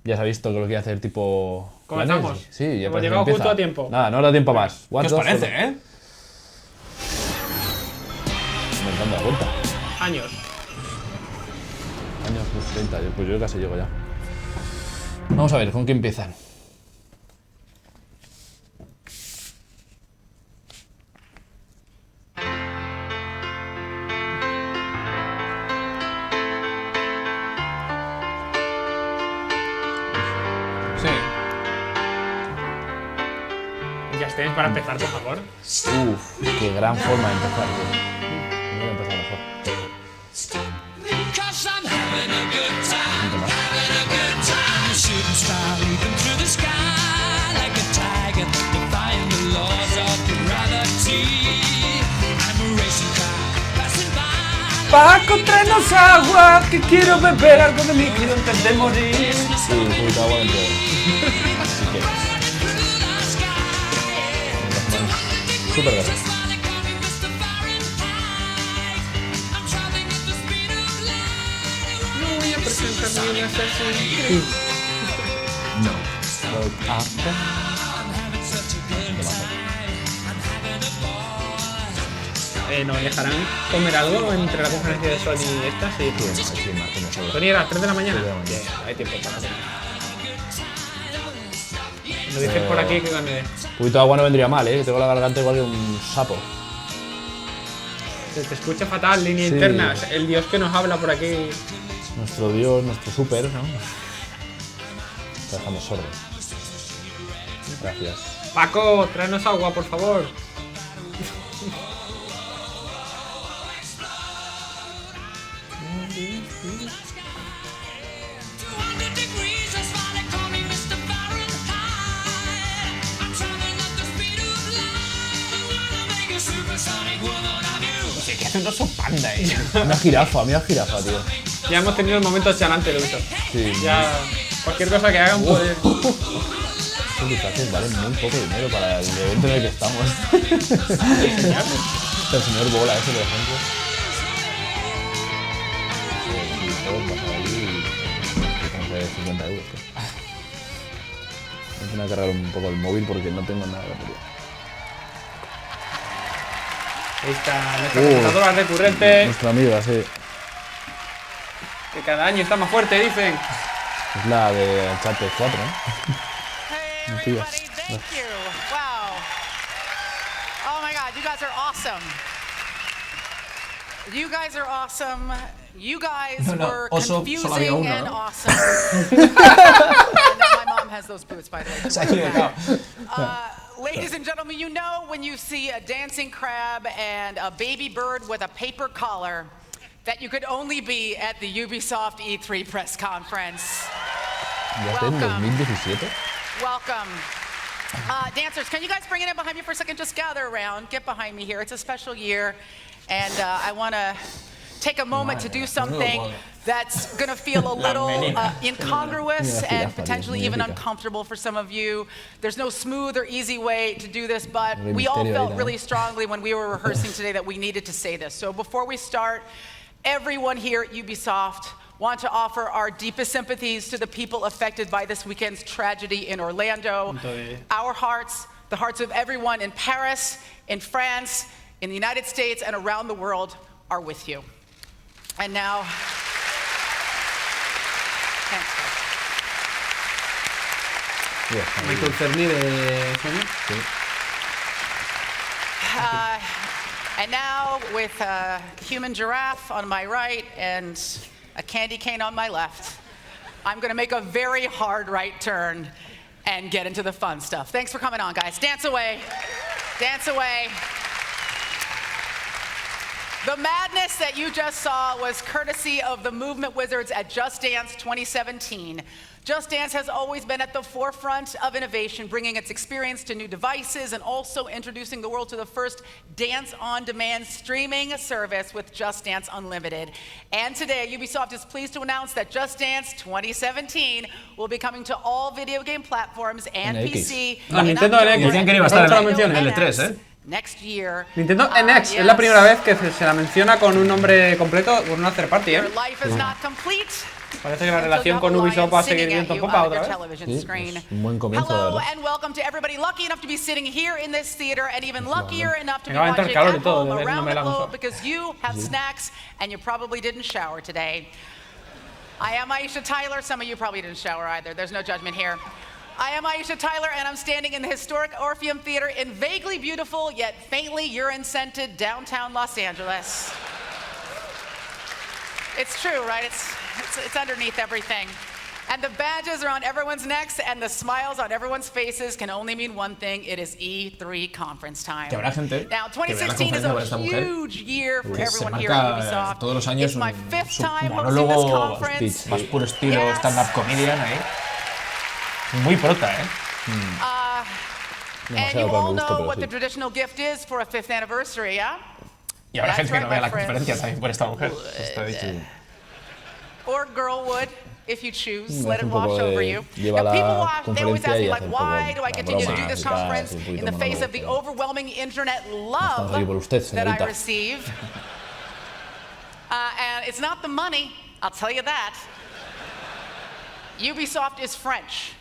Ya se ha visto que lo quiere hacer tipo... Comenzamos. Sí, ya hemos llegado justo a tiempo. Nada, no da tiempo más. ¿Qué os parece, Inventando la vuelta. Años. Años 30, pues yo casi llego ya. Vamos a ver, ¿con qué empiezan? Sí. Ya estéis para empezar, por favor. Uf, qué gran forma de empezar, tío. No voy a empezar mejor. Paco, tráenos agua, que quiero beber algo de líquido antes de morir. Sí, un poquito de agua dentro. Si quieres. Súper gracias. No voy a presentar mi Assassin's No. ¿Nos dejarán comer algo entre la conferencia de Sony y esta? Sí. Sí, más que nosotros. Sony era a las 3 de la mañana. 3 de la mañana. Bien, hay tiempo para comer. Lo dicen por aquí que gane. Un poquito de agua no vendría mal, ¿eh? Tengo la garganta igual que un sapo. Se te escucha fatal, línea Sí. interna. El dios que nos habla por aquí. Nuestro dios, nuestro súper, ¿no? Te dejamos sordos. Gracias. Paco, tráenos agua, por favor. Sí, que hace un oso panda, Una jirafa, mira jirafa, tío. Ya hemos tenido el momento chanante de Ubisoft. Sí. Ya cualquier cosa que hagan puede. Estos disfraces valen muy poco dinero para el evento en el que estamos. El señor Bola ese, por ejemplo. Sí, todo pasa ahí y tengo que 50 euros. Voy a tener que cargar un poco el móvil porque no tengo nada de batería. Ahí está nuestra presentadora recurrente, Nuestra amiga, sí. que cada año está más fuerte, dicen. Es la de Uncharted 4, ¿no? Hey Mentira. everybody, thank you. Wow. Oh my God, you guys are awesome. You guys are awesome. You guys were oso, solo había confusing uno, and ¿no? awesome. And my mom has those boots, by the way. Se ha equivocado. Ladies and gentlemen, you know when you see a dancing crab and a baby bird with a paper collar that you could only be at the Ubisoft E3 press conference. ¿Ya está en 2017? Welcome. Dancers, can you guys bring it in behind me for a second? Just gather around. Get behind me here. It's a special year. And I want to take a moment to do something that's going to feel a little incongruous and potentially even uncomfortable for some of you. There's no smooth or easy way to do this, but we all felt really strongly when we were rehearsing today that we needed to say this. So before we start, everyone here at Ubisoft want to offer our deepest sympathies to the people affected by this weekend's tragedy in Orlando. Our hearts, the hearts of everyone in Paris, in France, in the United States, and around the world are with you. And now, thanks, guys. Michael Cerny de Sony. And now, with a human giraffe on my right and a candy cane on my left, I'm going to make a very hard right turn and get into the fun stuff. Thanks for coming on, guys. Dance away. Dance away. The madness that you just saw was courtesy of the Movement Wizards at Just Dance 2017. Just Dance has always been at the forefront of innovation, bringing its experience to new devices and also introducing the world to the first dance-on-demand streaming service with Just Dance Unlimited. And today, Ubisoft is pleased to announce that Just Dance 2017 will be coming to all video game platforms and PC. Nintendo NX. Decían que no iba a estar en el E3, ¿eh? Next year. Nintendo NX es la primera vez que se la menciona con un nombre completo, con una third party, ¿eh? Your life is not complete Parece que la relación con Ubisoft va a seguir viento en popa otra vez. Sí, es un buen comienzo, la Hello verdad. and welcome to everybody lucky enough to be sitting here in this theater and even luckier enough to be Me va a entrar watching calor y at todo home de around verme the la globe consola. because you have snacks and you probably didn't shower today. I am Aisha Tyler. Some of you probably didn't shower either. There's no judgment here. I am Aisha Tyler, and I'm standing in the historic Orpheum Theater in vaguely beautiful yet faintly urine-scented downtown Los Angeles. It's true, right? It's underneath everything. And the badges are on everyone's necks, and the smiles on everyone's faces can only mean one thing. It is E3 conference time. Que habrá gente Now, que vea la 2016 is conferencia por a esta mujer, huge year for que se everyone here at marca Ubisoft. todos los años It's my fifth su time hosting this monólogo conference. más puro estilo Yes. stand-up comedian ahí. Muy prota, ¿eh? And Demasiado you para mi all gusto, know pero what sí. the traditional gift is for a fifth anniversary, yeah? Y habrá That's gente que right, no vea my la friends. conferencia también por esta mujer. Esto he dicho. Or girl would, if you choose. Mm, Let hace it un poco wash de- over you. lleva And la people watch, they always conferencia ask me, y like, hace un why poco do I las continue to do bromas this y tal, conference así un poquito in the face of the monólogo, overwhelming internet Estamos love aquí por usted, that I señorita. receive? And it's not the money, I'll tell you that. Ubisoft is French.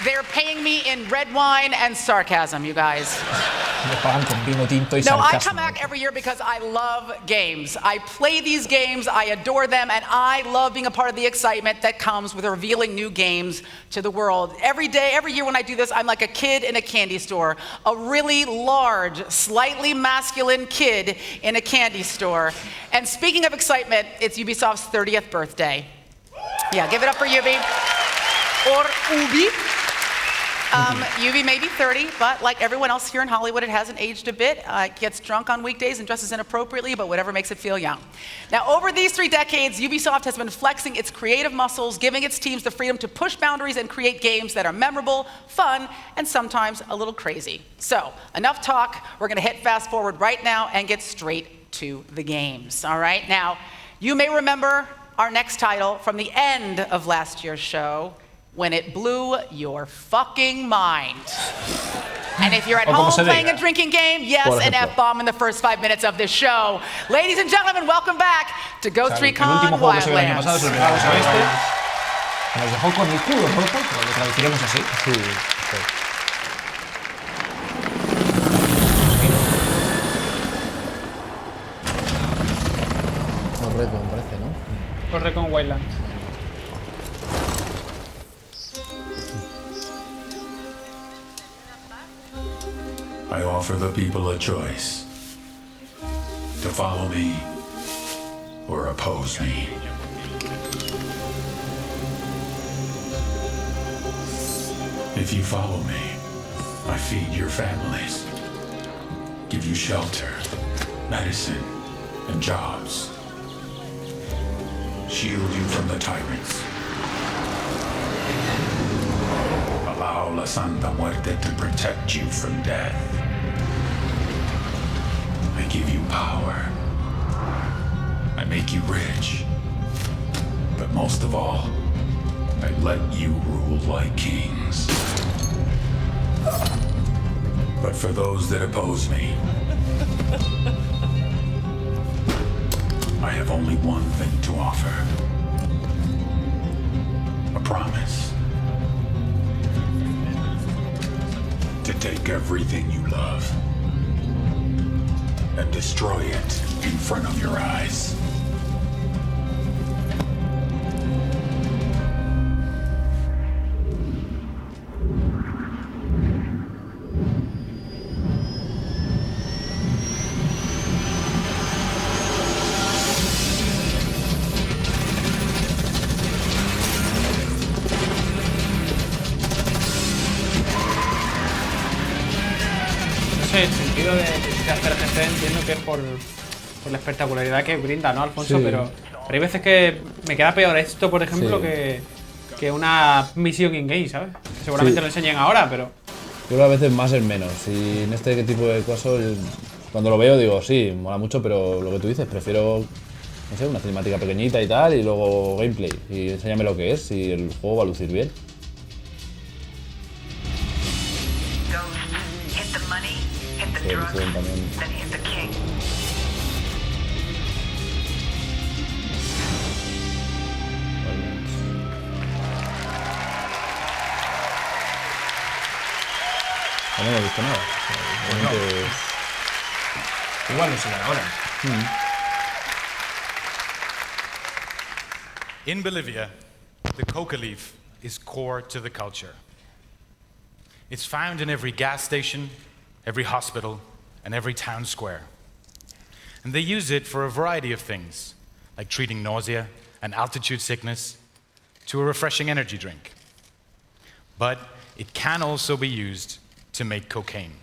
They're paying me in red wine and sarcasm, you guys. Me pagan con vino tinto y No, I sarcasmo. come back every year because I love games. I play these games, I adore them, and I love being a part of the excitement that comes with revealing new games to the world. Every day, every year when I do this, I'm like a kid in a candy store. A really large, slightly masculine kid in a candy store. And speaking of excitement, it's Ubisoft's 30th birthday. Yeah, give it up for Ubi. Or Ubi. Ubi may be 30, but like everyone else here in Hollywood, it hasn't aged a bit. It gets drunk on weekdays and dresses inappropriately, but whatever makes it feel young. Now, over these 3 decades, Ubisoft has been flexing its creative muscles, giving its teams the freedom to push boundaries and create games that are memorable, fun, and sometimes a little crazy. So, enough talk. We're going to hit fast forward right now and get straight to the games. All right? Now, you may remember our next title from the end of last year's show, when it blew your fucking mind. And if you're at home playing a drinking game, yes, an F-bomb in the first 5 minutes of this show. Ladies and gentlemen, welcome back to Ghost Recon El último juego que se vio el año pasado Wildlands. es el Megados Oeste. Nos dejó con el culo roto, pero lo traduciremos así. Sí, no reto, me parece, ¿no? Corre con Wildlands. I offer the people a choice: to follow me or oppose me. If you follow me, I feed your families, give you shelter, medicine, and jobs, shield you from the tyrants, allow La Santa Muerte to protect you from death. I give you power. I make you rich. But most of all, I let you rule like kings. But for those that oppose me, I have only one thing to offer. A promise. To take everything you love and destroy it in front of your eyes. No sé, el sentido de hacer GC entiendo que es por la espectacularidad que brinda, ¿no, Alfonso? Sí. Pero hay veces que me queda peor esto, por ejemplo, Sí. que una misión in-game, ¿sabes? Que seguramente Sí. lo enseñen ahora, pero... Yo creo que a veces más es menos. Y en este tipo de casos, cuando lo veo digo, sí, mola mucho, pero lo que tú dices, prefiero, no sé, una cinemática pequeñita y tal, y luego gameplay. Y enséñame lo que es, y el juego va a lucir bien. también. then he's the king. No hemos visto nada. Realmente Igual no será ahora. In Bolivia, the coca leaf is core to the culture. It's found in every gas station, every hospital, and every town square. And they use it for a variety of things, like treating nausea and altitude sickness, to a refreshing energy drink. But it can also be used to make cocaine.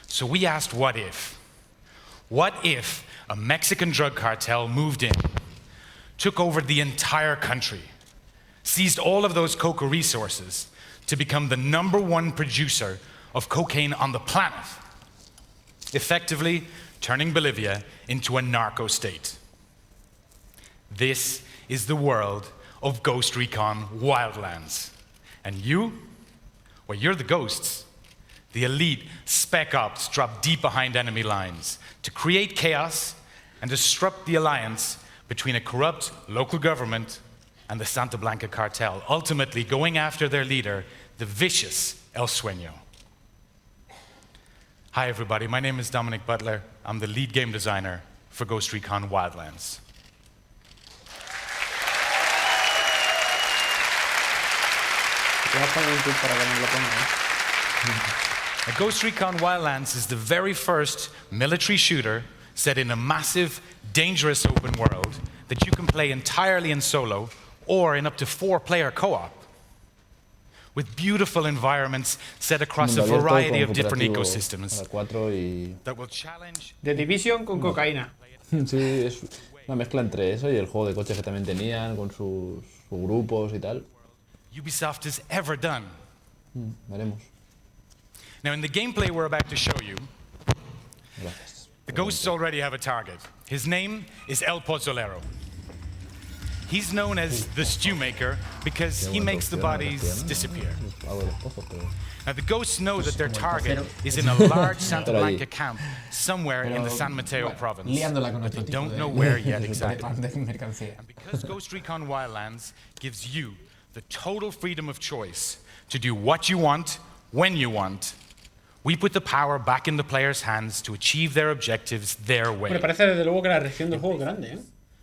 So we asked, what if? What if a Mexican drug cartel moved in, took over the entire country, seized all of those coca resources to become the #1 producer of cocaine on the planet, effectively turning Bolivia into a narco state? This is the world of Ghost Recon Wildlands. And you? Well, you're the ghosts. The elite spec ops drop deep behind enemy lines to create chaos and disrupt the alliance between a corrupt local government and the Santa Blanca cartel, ultimately going after their leader, the vicious El Sueño. Hi everybody, my name is Dominic Butler. I'm the lead game designer for Ghost Recon Wildlands. Ghost Recon Wildlands is the very first military shooter set in a massive, dangerous open world that you can play entirely in solo or in up to 4-player co-op, with beautiful environments set across a Mundo abierto variety con of different cooperativo ecosystems para 4 y... that will challenge. The Division con cocaína. Sí, es una mezcla entre eso y el juego de coches que también tenían, con sus grupos y tal. Ubisoft has ever done. Veremos. Now, in the gameplay we're about to show you, Gracias. the ghosts already have a target. His name is El Pozolero. He's known as the Stew Maker because he makes the bodies disappear. Algo de los pozos, pero... Now, the ghosts know that their target is in a large Santa Blanca camp somewhere in the San Mateo province. Liándola con But nuestro they tipo don't know where yet exactly. de mercancía. And because Ghost Recon Wildlands gives you the total freedom of choice to do what you want, when you want, we put the power back in the players' hands to achieve their objectives their way. Me parece desde luego que la región del juego es grande, ¿eh?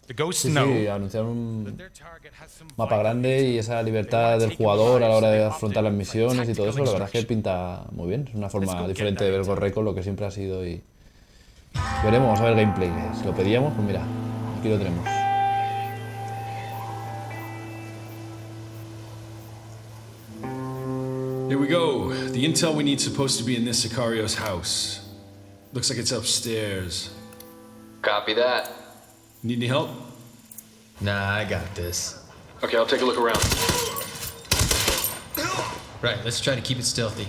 The ghosts Sí, know sí, anunciaron un that their target has some mapa grande y esa libertad del jugador a la hora de afrontar las misiones y todo eso, la verdad es que pinta muy bien. Es una forma diferente de ver Ghost Recon, lo que siempre ha sido, y veremos, vamos a ver el gameplay. Si lo pedíamos, pues mira, aquí lo tenemos. Here we go. The intel we need supposed to be in this Sicario's house. Looks like it's upstairs. Copy that. Need any help? Nah, I got this. Okay, I'll take a look around. Right, let's try to keep it stealthy.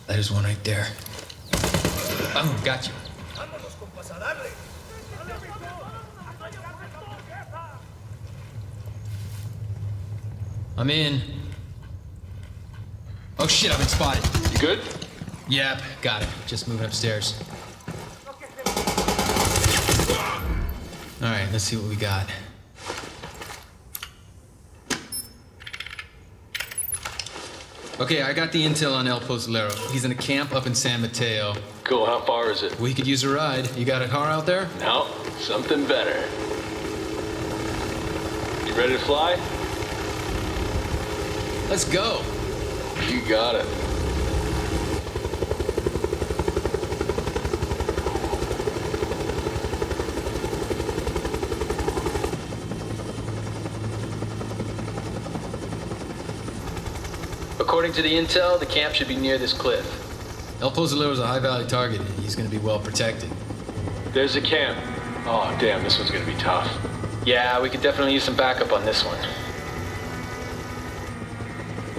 There's one right there. Oh, got you. I'm in. Oh shit, I've been spotted. You good? Yep, got it. Just moving upstairs. Alright, let's see what we got. Okay, I got the intel on El Pozolero. He's in a camp up in San Mateo. Cool, how far is it? We could use a ride. You got a car out there? No, something better. You ready to fly? Let's go. You got it. According to the intel, the camp should be near this cliff. El Pozolero's a high-value target. He's gonna be well protected. There's a camp. Oh, damn, this one's gonna be tough. Yeah, we could definitely use some backup on this one.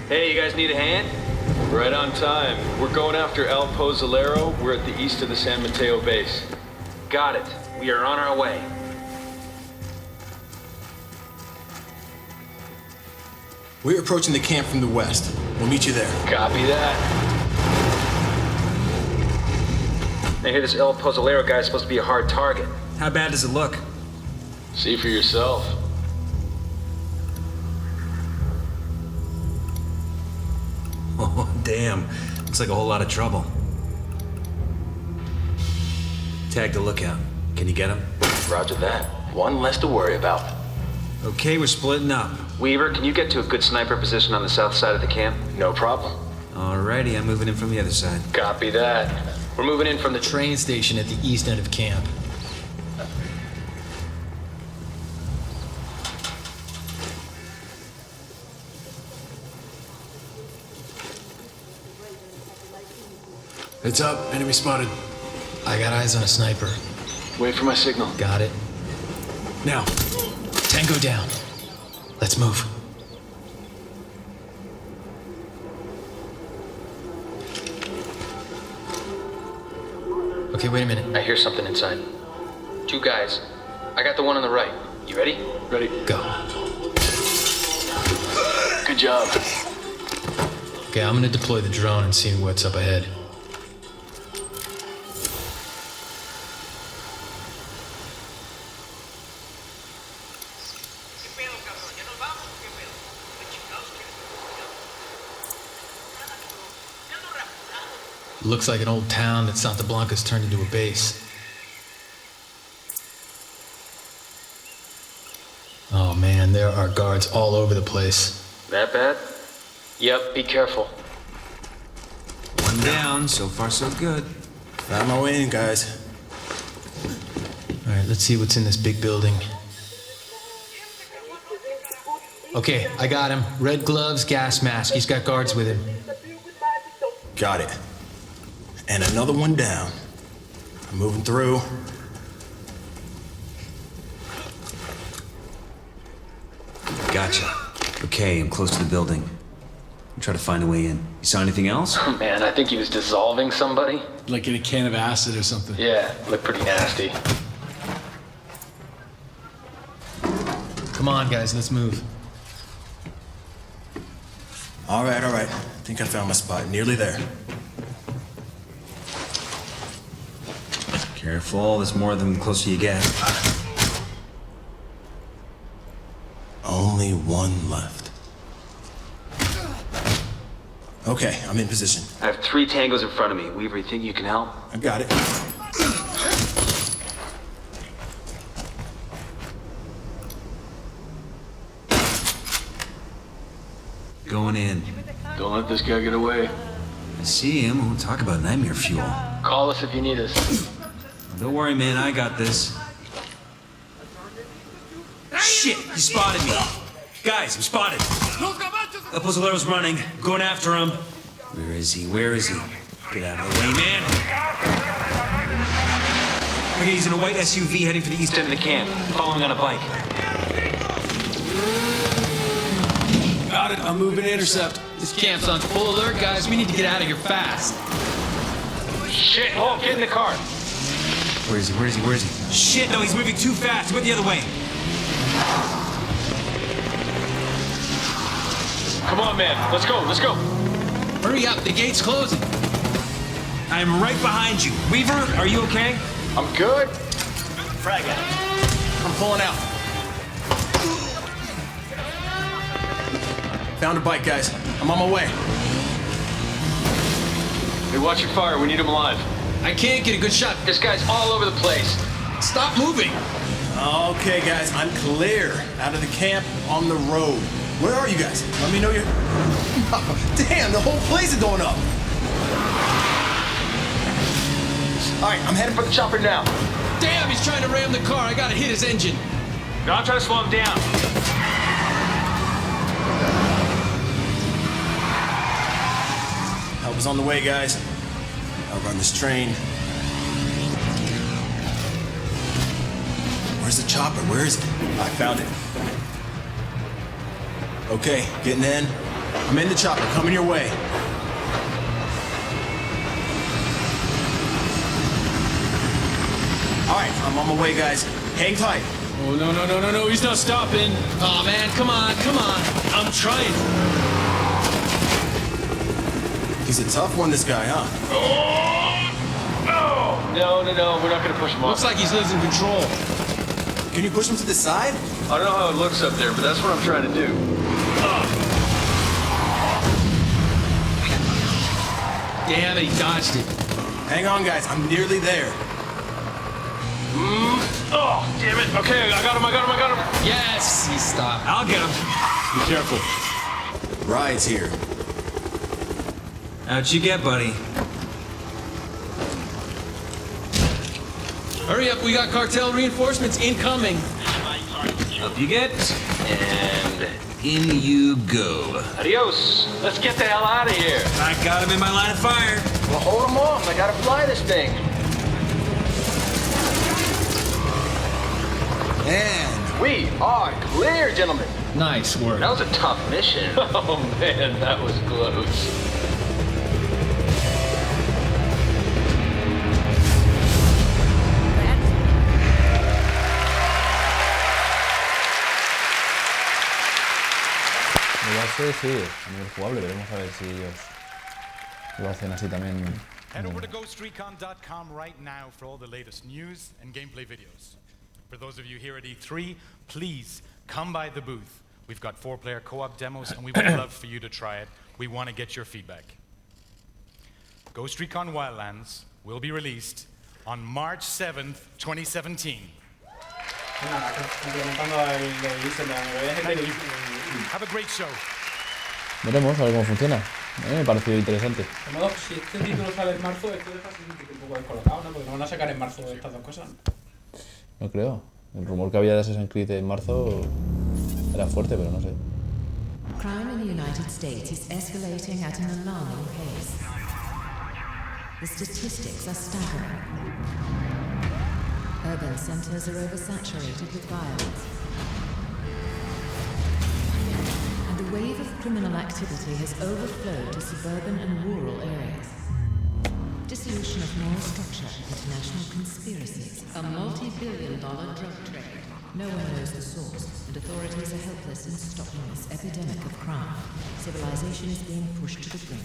Hey, you guys need a hand? Right on time. We're going after El Pozolero. We're at the east of the San Mateo base. Got it. We are on our way. We're approaching the camp from the west. We'll meet you there. Copy that. I hear this El Pozolero guy is supposed to be a hard target. How bad does it look? See for yourself. Oh, damn. Looks like a whole lot of trouble. Tag the lookout. Can you get him? Roger that. One less to worry about. Okay, we're splitting up. Weaver, can you get to a good sniper position on the south side of the camp? No problem. Alrighty, I'm moving in from the other side. Copy that. We're moving in from the train station at the east end of camp. Heads up, enemy spotted. I got eyes on a sniper. Wait for my signal. Got it. Now. Tango down. Let's move. Okay, wait a minute. I hear something inside. 2 guys. I got the one on the right. You ready? Ready. Go. Good job. Okay, I'm gonna deploy the drone and see what's up ahead. Looks like an old town that Santa Blanca's turned into a base. Oh man, there are guards all over the place. That bad? Yep, be careful. One down, so far so good. Found my way in, guys. Alright, let's see what's in this big building. Okay, I got him. Red gloves, gas mask. He's got guards with him. Got it. And another one down. I'm moving through. Gotcha. Okay, I'm close to the building. I'm trying to find a way in. You saw anything else? Oh man, I think he was dissolving somebody. Like in a can of acid or something. Yeah, looked pretty nasty. Come on, guys, let's move. All right. I think I found my spot. Nearly there. Careful, there's more of them the closer you get. Only one left. Okay, I'm in position. I have 3 tangos in front of me. Weaver, you think you can help? I got it. Going in. Don't let this guy get away. I see him. We'll talk about nightmare fuel. Call us if you need us. Don't worry, man. I got this. Shit! He spotted me. Guys, I'm spotted. El Pozolero's running. Going after him. Where is he? Get out of the way, man. Okay, he's in a white SUV heading for the east end of the camp. Following on a bike. Got it. I'm moving to intercept. This camp's on full alert, guys. We need to get out of here fast. Shit! Oh, get in the car. Where is he? Shit, no, he's moving too fast. He went the other way. Come on, man. Let's go. Hurry up. The gate's closing. I'm right behind you. Weaver, are you okay? I'm good. Frag out. I'm pulling out. Found a bike, guys. I'm on my way. Hey, watch your fire. We need him alive. I can't get a good shot. This guy's all over the place. Stop moving. Okay, guys, I'm clear. Out of the camp, on the road. Where are you guys? Let me know you're... Damn, the whole place is going up. All right, I'm heading for the chopper now. Damn, he's trying to ram the car. I gotta hit his engine. No, I'm trying to slow him down. Help is on the way, guys. I'll run this train. Where's the chopper? Where is it? I found it. Okay, getting in. I'm in the chopper, coming your way. All right, I'm on my way, guys. Hang tight. Oh, no, he's not stopping. Oh man, come on. I'm trying. He's a tough one, this guy, huh? No, we're not gonna push him off. Looks like he's losing control. Can you push him to the side? I don't know how it looks up there, but that's what I'm trying to do. Damn it, he dodged it. Hang on, guys. I'm nearly there. Oh, damn it. Okay, I got him. Yes, he stopped. I'll get him. Be careful. Ride's here. How'd you get, buddy? Hurry up, we got cartel reinforcements incoming. Up you get, and in you go. Adios. Let's get the hell out of here. I got him in my line of fire. Well, hold him off. I gotta fly this thing. And We are clear, gentlemen. Nice work. That was a tough mission. Oh, man, that was close. De base, sí, a nivel jugable. Veremos a ver si ellos lo hacen así también. Head over to GhostRecon.com right now for all the latest news and gameplay videos. For those of you here at E3, please come by the booth. We've got 4-player co-op demos, and we would love for you to try it. We want to get your feedback. Ghost Recon Wildlands will be released on March 7th, 2017. Complementando el de Ubisoft, Have a great show. Veremos a ver cómo funciona. A mí me pareció interesante. De modo, si este título sale en marzo, esto deja un poco descolocado, ¿no? Porque no van a sacar en marzo estas dos cosas. No creo. El rumor que había de Assassin's Creed en marzo era fuerte, pero no sé. Crime in the United States is escalating at an alarming pace. The statistics are staggering. Urban centers are oversaturated with violence. And the wave of criminal activity has overflowed to suburban and rural areas. Dissolution of moral structure, international conspiracies, a multi-billion-dollar drug trade. No one knows the source, and authorities are helpless in stopping this epidemic of crime. Civilization is being pushed to the brink.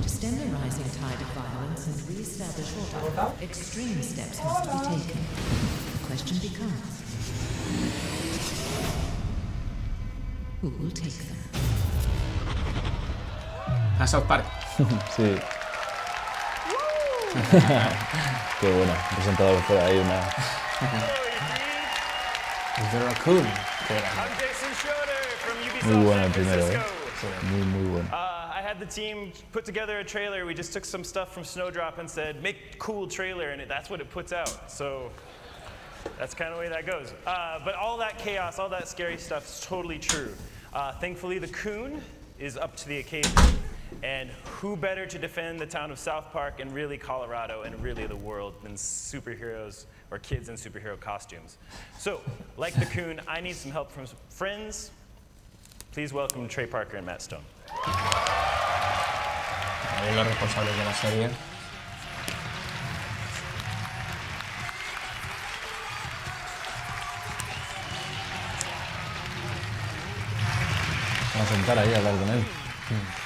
To stem the rising tide of violence and re-establish order, extreme steps must be taken. The question becomes, who will take them? A South Park. Sí. Qué buena. Un presentador fuera ahí una. The Raccoon. Muy bueno el primero, Muy bueno. I had the team put together a trailer. We just took some stuff from Snowdrop and said, make cool trailer, and that's what it puts out. So that's kind of the way that goes. But all that chaos, all that scary stuff is totally true. Thankfully, the Coon is up to the occasion. And who better to defend the town of South Park and really Colorado and really the world than superheroes or kids in superhero costumes. So, like the Coon, I need some help from some friends. Please welcome Trey Parker and Matt Stone. Los responsables de la serie. Vamos a sentar ahí a hablar con él.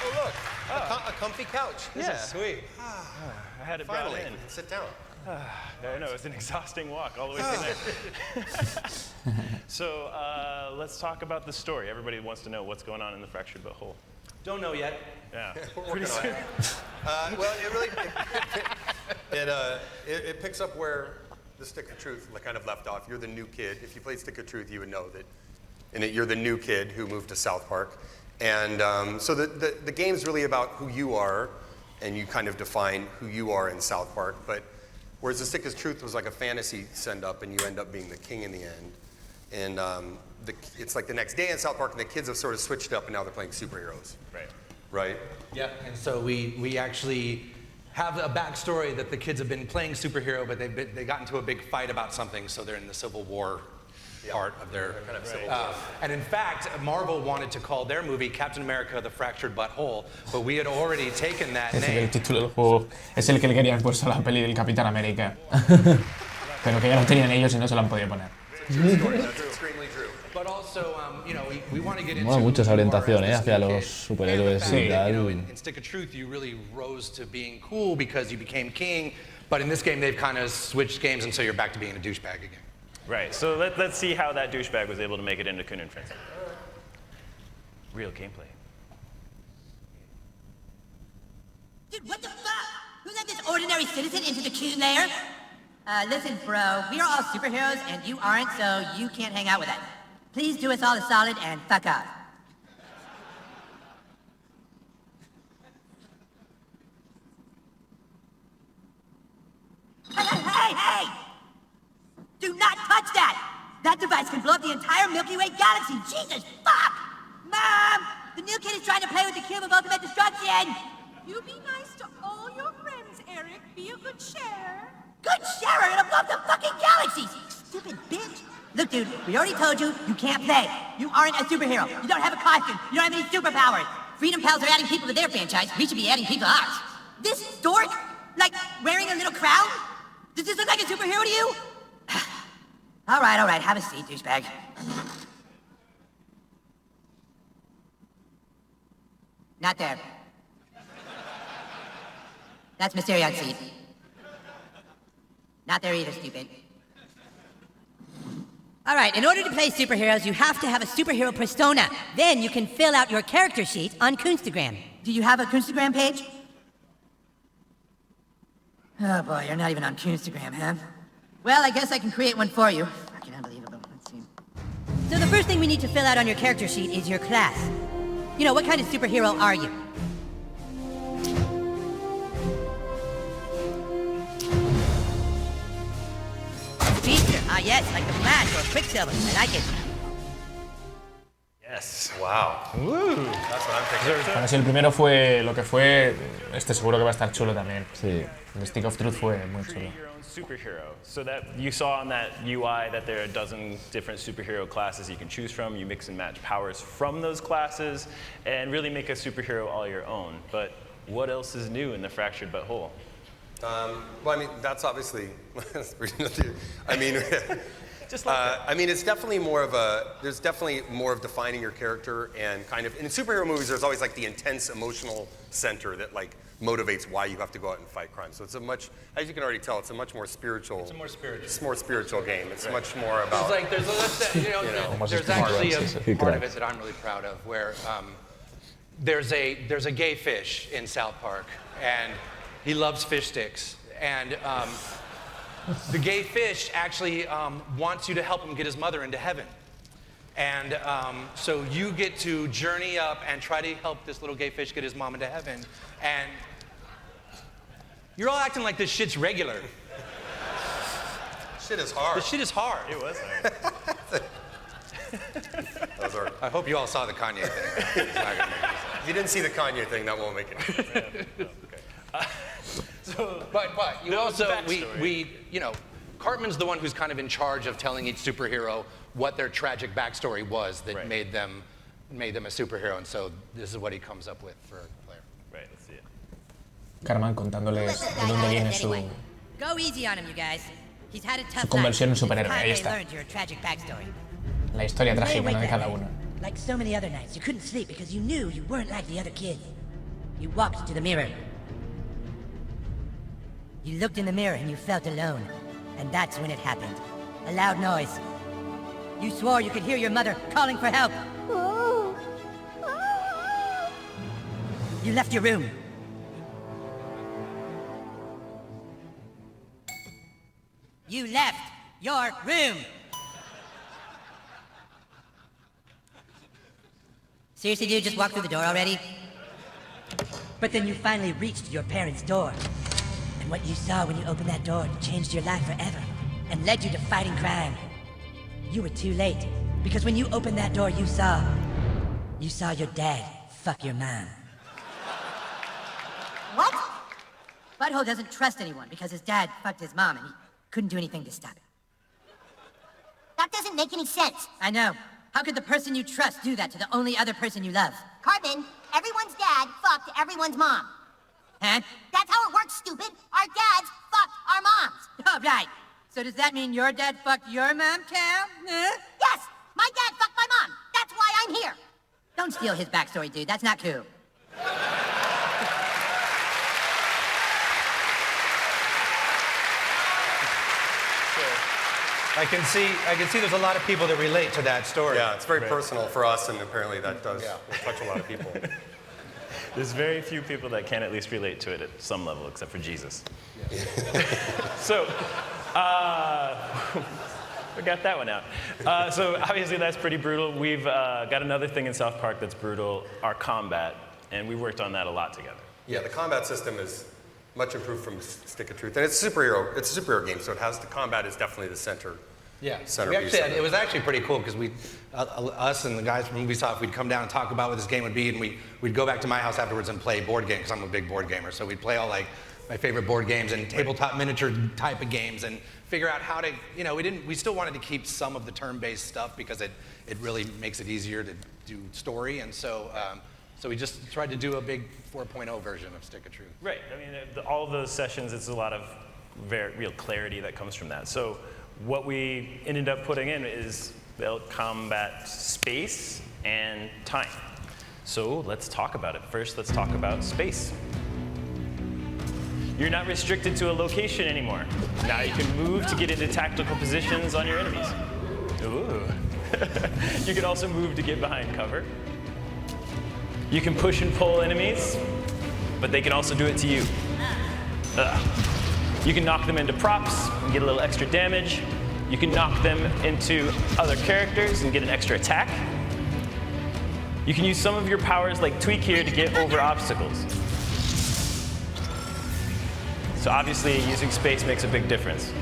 Oh, look, a comfy couch. This is sweet. I had it Finally, brought in. sit down. I know, it was an exhausting walk all the way through there. So let's talk about the story. Everybody wants to know what's going on in the fractured but whole. Don't know yet. Yeah. We're working on it. Well, it really it picks up where the Stick of Truth kind of left off. You're the new kid. If you played Stick of Truth, you would know that in it you're the new kid who moved to South Park. And so the game's really about who you are, and you kind of define who you are in South Park. But whereas the Stick of Truth was like a fantasy send-up, and you end up being the king in the end. And it's like the next day in South Park, and the kids have sort of switched up, and now they're playing superheroes. Right. Right? Yeah, and so we actually have a backstory that the kids have been playing superhero, but they got into a big fight about something, so they're in the Civil War part of their kind of Civil War. And in fact, Marvel wanted to call their movie Captain America: The Fractured Butthole, but we had already taken that name. El título del juego es el que le querían puesto a la peli del Capitán América. Pero que ya lo tenían ellos y no se lo han podido poner. That's extremely true. But also Also, you know, we want to get into Mola mucho esa orientación, hacia los superhéroes y tal. You know, in Stick of Truth, you really rose to being cool because you became king. But in this game, they've kind of switched games, and so you're back to being a douchebag again. Right. So let's see how that douchebag was able to make it into Coon and Friends. Real gameplay. Dude, what the fuck? Who let this ordinary citizen into the Coon lair? Listen, bro, we are all superheroes, and you aren't, so you can't hang out with us. Please do us all a solid and fuck off. Hey! Do not touch that! That device can blow up the entire Milky Way galaxy! Jesus, fuck! Mom! The new kid is trying to play with the cube of ultimate destruction! You be nice to all your friends, Eric. Be a good sharer. Good sharer? It'll blow up the fucking galaxies! Stupid bitch! Look, dude, we already told you, you can't play. You aren't a superhero. You don't have a costume. You don't have any superpowers. Freedom Pals are adding people to their franchise. We should be adding people to ours. This dork? Like, wearing a little crown? Does this look like a superhero to you? All right, have a seat, douchebag. Not there. That's Mysterion's seat. Not there either, stupid. All right, in order to play superheroes, you have to have a superhero persona. Then you can fill out your character sheet on Coonstagram. Do you have a Coonstagram page? Oh boy, you're not even on Coonstagram, huh? Well, I guess I can create one for you. Fucking unbelievable. Let's see. So the first thing we need to fill out on your character sheet is your class. You know, what kind of superhero are you? Speedster. Ah, yes, like the Flash or Quicksilver. I like it. Yes. Wow. That's what I'm thinking. Bueno, si el primero fue lo que fue, este seguro que va a estar chulo también. Sí. El Stick of Truth fue muy chulo. Create your own superhero. So that you saw on that UI that there are a dozen different superhero classes you can choose from. You mix and match powers from those classes and really make a superhero all your own. But what else is new in the Fractured But Whole? Well, I mean, that's obviously. I mean, I mean, it's definitely more of there's definitely more of defining your character and kind of, in superhero movies, there's always like the intense emotional center that like motivates why you have to go out and fight crime. So it's a much, as you can already tell, it's a much more spiritual. It's a more spiritual. It's more spiritual game. It's much more about. It's like there's actually a part of it that I'm really proud of, where there's a gay fish in South Park, and he loves fish sticks, and the gay fish actually wants you to help him get his mother into heaven. And so you get to journey up and try to help this little gay fish get his mom into heaven. And you're all acting like this shit's regular. Shit is hard. This shit is hard. It was hard. I hope you all saw the Kanye thing. If you didn't see the Kanye thing, that won't make it. But you also, we, you know, Cartman's the one who's kind of in charge of telling each superhero what their tragic backstory was that made them a superhero, and so this is what he comes up with for a player. Right, let's see it. Cartman contándoles de dónde viene su Go easy on him, you guys. He's had a tough su conversión en superhéroe. life. Ahí Finally está. learned your tragic backstory. La historia You lay trágica, awake ¿no? de that cada night. uno. Like so many other nights, you couldn't sleep because you knew you weren't like the other kids. You walked to the mirror. You looked in the mirror and you felt alone. And that's when it happened. A loud noise. You swore you could hear your mother calling for help. You left your room. You left your room. Seriously, dude, just walk through the door already? But then you finally reached your parents' door. And what you saw when you opened that door changed your life forever and led you to fighting crime. You were too late, because when you opened that door, you saw your dad fuck your mom. What? Butthole doesn't trust anyone because his dad fucked his mom and he couldn't do anything to stop it. That doesn't make any sense. I know. How could the person you trust do that to the only other person you love? Cartman, everyone's dad fucked everyone's mom. Huh? That's how it works, stupid. Our dads fucked our moms. Oh, right. So does that mean your dad fucked your mom, Cal? Huh? Yes, my dad fucked my mom. I'm here. Don't steal his backstory, dude. That's not cool. I can see there's a lot of people that relate to that story. Yeah, it's very personal for us, and apparently that does touch a lot of people. There's very few people that can at least relate to it at some level, except for Jesus. So, we got that one out. So obviously that's pretty brutal. We've got another thing in South Park that's brutal, our combat, and we worked on that a lot together. Yeah, the combat system is much improved from Stick of Truth, and it's a superhero game, so it has the combat is definitely the center. Yeah, centerpiece. it was actually pretty cool because us and the guys from Ubisoft, we'd come down and talk about what this game would be, and we'd go back to my house afterwards and play board games because I'm a big board gamer. So we'd play all like my favorite board games and tabletop miniature type of games and figure out how to, we still wanted to keep some of the turn-based stuff because it really makes it easier to do story, and so we just tried to do a big 4.0 version of Stick of Truth. Right. I mean, all of those sessions, it's a lot of very real clarity that comes from that. So what we ended up putting in is combat space and time. So let's talk about it. First, let's talk about space. You're not restricted to a location anymore. Now you can move to get into tactical positions on your enemies. Ooh. You can also move to get behind cover. You can push and pull enemies, but they can also do it to you. You can knock them into props and get a little extra damage. You can knock them into other characters and get an extra attack. You can use some of your powers like Tweak here to get over obstacles. So obviously using space makes a big difference.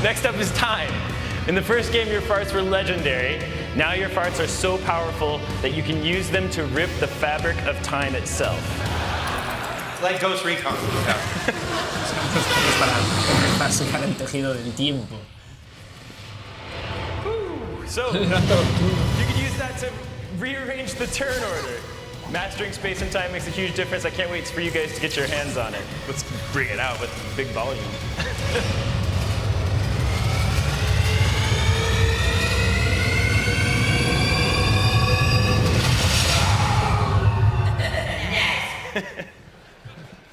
Next up is time. In the first game, your farts were legendary. Now your farts are so powerful that you can use them to rip the fabric of time itself. Like Ghost Recon. Para sacar el tejido del tiempo. So, you can use that to rearrange the turn order. Mastering space and time makes a huge difference. I can't wait for you guys to get your hands on it. Let's bring it out with big volume.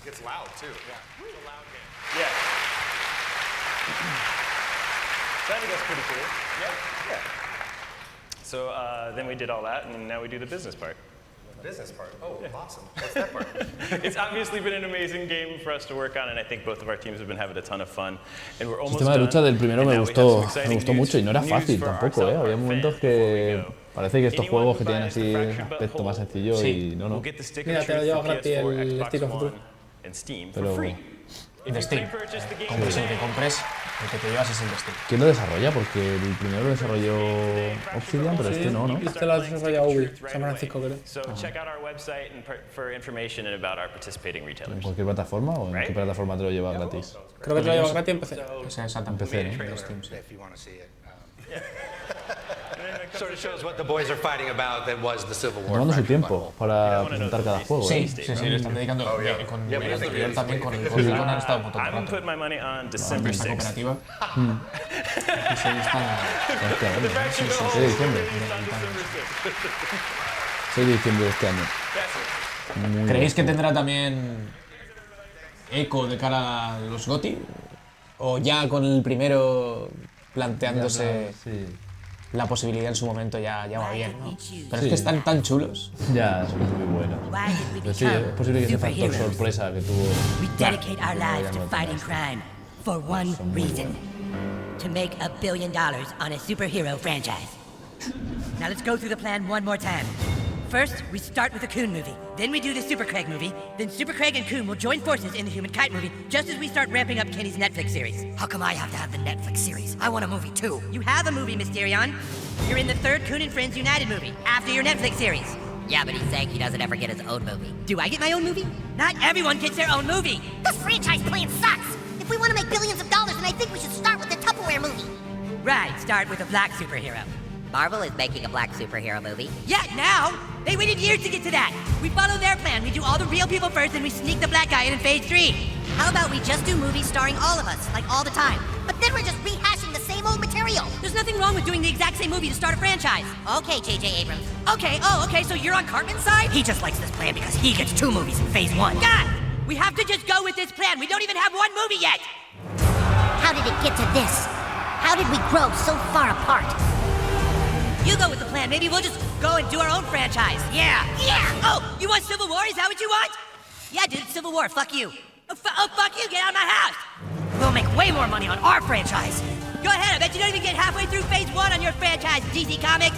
Gets loud too. Yeah. It's a loud game. Yeah. So I think that's pretty cool. Yeah. So then we did all that, and now we do the business part. The business part? Oh, awesome. What's that part? It's obviously been an amazing game for us to work on, and I think both of our teams have been having a ton of fun. And we're El almost sistema de lucha del primero me gustó done. mucho y no era fácil tampoco, ¿eh? Había momentos que parece que estos juegos que tienen así aspecto más sencillo y no. Mira, te lo llevo gratis el Stick of Truth. Pero El de Steam. Compres el que compres, el que te llevas es el de Steam. ¿quién lo desarrolla? Porque el primero lo desarrolló Obsidian, pero este no, ¿no? Este lo ha desarrollado Ubi, San Francisco, creo. So check out our website for information about our participating ¿En retailers. cualquier plataforma o en qué plataforma te lo lleva gratis? Creo que te lo lleva gratis en PC. Exactamente. En PC, ¿no? If you want to see it. Sort of shows what the boys are fighting about that was the Civil War. Tomando su tiempo para presentar cada juego, ¿eh? Sí, le están dedicando con el anterior también, con el Con han estado un montón de rato. I'm putting my money on December 6th. Cooperativa. Hostia, 6 de diciembre. 6 de diciembre de este año. ¿Creéis que tendrá también eco de cara a los GOTY? ¿O ya con el primero planteándose la posibilidad en su momento ya va bien, ¿no? Pero es que están tan chulos. Ya, son muy buenos. Pero sí, es posible que ese factor sorpresa que tuvo. We dedicate our lives to fighting crime for one reason: to make $1 billion on a superhero franchise. Now let's go through the plan one more time. First, we start with the Coon movie. Then we do the Super Craig movie. Then Super Craig and Coon will join forces in the Human Kite movie, just as we start ramping up Kenny's Netflix series. How come I have to have the Netflix series? I want a movie too. You have a movie, Mysterion. You're in the third Coon and Friends United movie, after your Netflix series. Yeah, but he's saying he doesn't ever get his own movie. Do I get my own movie? Not everyone gets their own movie. This franchise plan sucks. If we want to make billions of dollars, then I think we should start with the Tupperware movie. Right, start with a black superhero. Marvel is making a black superhero movie. Yeah, now? They waited years to get to that. We follow their plan. We do all the real people first, and we sneak the black guy in phase 3. How about we just do movies starring all of us, like all the time? But then we're just rehashing the same old material. There's nothing wrong with doing the exact same movie to start a franchise. Okay, J.J. Abrams. Okay, so you're on Cartman's side? He just likes this plan because he gets 2 movies in phase 1. God! We have to just go with this plan. We don't even have 1 movie yet. How did it get to this? How did we grow so far apart? You go with the plan. Maybe we'll just go and do our own franchise. Yeah. Oh, you want Civil War? Is that what you want? Yeah, dude, Civil War. Fuck you. Oh, fuck you. Get out of my house. We'll make way more money on our franchise. Go ahead. I bet you don't even get halfway through phase 1 on your franchise, DC Comics.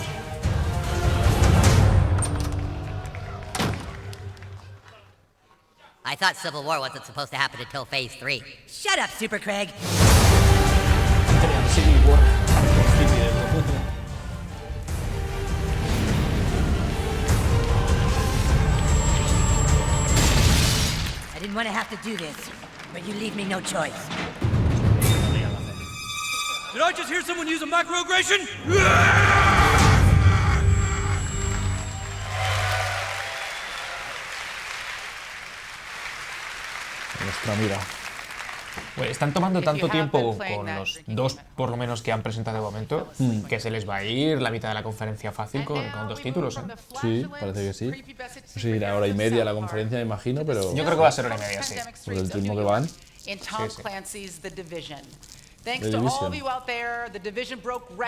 I thought Civil War wasn't supposed to happen until phase 3. Shut up, Super Craig. I didn't want to have to do this, but you leave me no choice. Did I just hear someone use a microaggression? Nuestra mira. Bueno, están tomando tanto tiempo con los 2, por lo menos, que han presentado de momento, que se les va a ir la mitad de la conferencia fácil con 2 títulos, ¿eh? Sí, parece que sí. No sé, irá hora y media la conferencia, me imagino, pero... Yo creo que va a ser hora y media, sí. Por el ritmo que van.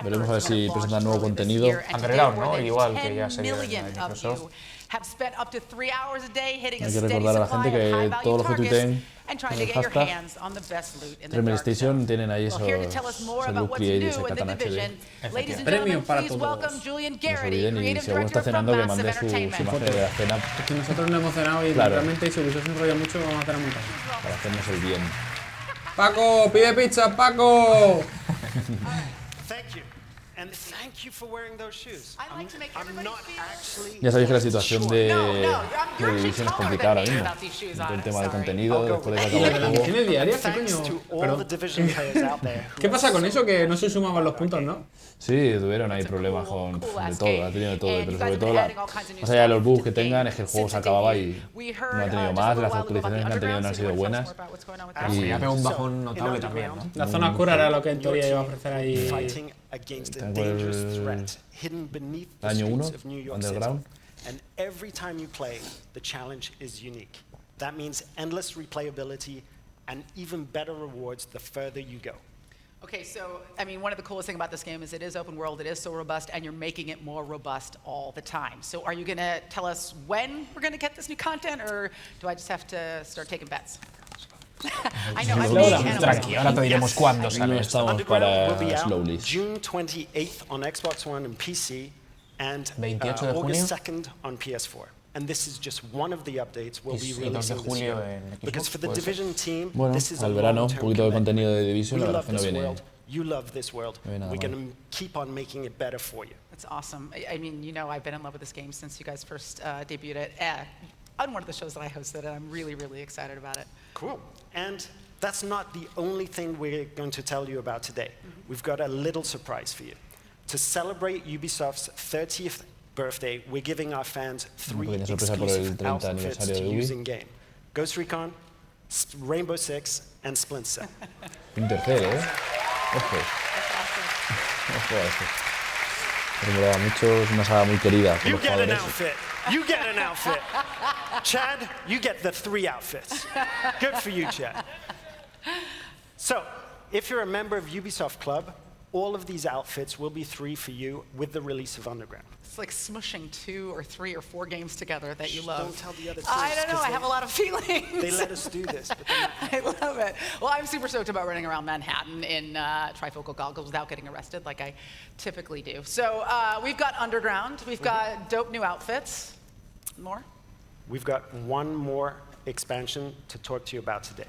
Veremos a ver si presentan nuevo contenido. Underground, ¿no? Igual que ya sería de Microsoft. Hay que recordar a la gente que todo lo que tuiteen con el hashtag Meristation tienen ahí esos look create y ese Katana HD. Premios para todos. No se olviden, y si alguno está cenando, que mande su imagen de la cena. Es que nosotros no hemos cenado y realmente si Ubisoft se enrolla mucho, vamos a cenar mucho. Para hacernos el bien. ¡Paco! ¡Pide pizza, Paco! Ya sabéis que la situación de Division es complicada ahora mismo. El tema del contenido, después de que acabe el juego. ¿Tiene diarias? ¿Qué coño? Perdón. ¿Qué pasa con eso? Que no se sumaban los puntos, ¿no? Sí, tuvieron ahí problemas con de todo, ha tenido de todo, pero sobre todo, más allá de los bugs que tengan, es que el juego se acababa y no ha tenido más, las actualizaciones que han tenido no han sido buenas. Y ha pegado un bajón notable también, ¿no? La zona oscura era lo que en teoría iba a ofrecer ahí. El año 1, Underground. And every time you play, the challenge is unique. That means endless replayability and even better rewards the further you go. Okay, so, I mean, one of the coolest things about this game is it is open world, it is so robust, and you're making it more robust all the time. So are you going to tell us when we're going to get this new content, or do I just have to start taking bets? I know, I'm being Tranqui, ahora te diremos cuándo sale. Estamos para Slowly. June 28th on Xbox One and PC, and 28 de junio. August 2nd on PS4. And this is just one of the updates we'll be releasing this year. Because for the Division team, this is a al verano, un poquito de contenido de Division, we la verdad love que no this viene. world. You love this world. We're going to keep on making it better for you. That's awesome. I mean, you know, I've been in love with this game since you guys first debuted it on one of the shows that I hosted, and I'm really, really excited about it. Cool. And that's not the only thing we're going to tell you about today. We've got a little surprise for you. To celebrate Ubisoft's 30th birthday, we're giving our fans 3 exclusive outfits to use in game: Ghost Recon, Rainbow Six, and Splinter Cell. Intercell, Ojo. Ojo a eso. Me molaba mucho, es una saga muy querida por los jugadores. You get an outfit. Chad, you get the 3 outfits. Good for you, Chad. So, if you're a member of Ubisoft Club, all of these outfits will be 3 for you with the release of Underground. It's like smushing 2 or 3 or 4 games together that you love. Don't tell the other teams. I don't know, I have a lot of feelings. They let us do this. But I love it. Well, I'm super stoked about running around Manhattan in trifocal goggles without getting arrested like I typically do. So we've got Underground, we've got dope new outfits. More? We've got one more expansion to talk to you about today.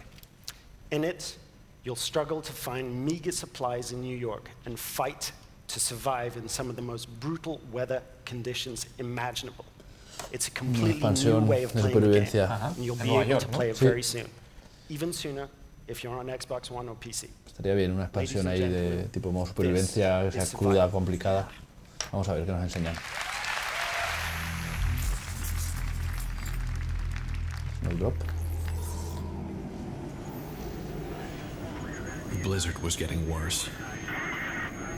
In it, you'll struggle to find meager supplies in New York and fight to survive in some of the most brutal weather conditions imaginable. It's a completely new way of playing the game, and you'll be able to play it very soon. Even sooner if you're on Xbox One or PC. Estaría bien una expansión ahí de tipo modo supervivencia, que sea cruda, complicada. Vamos a ver qué nos enseñan. Snowdrop. The blizzard was getting worse,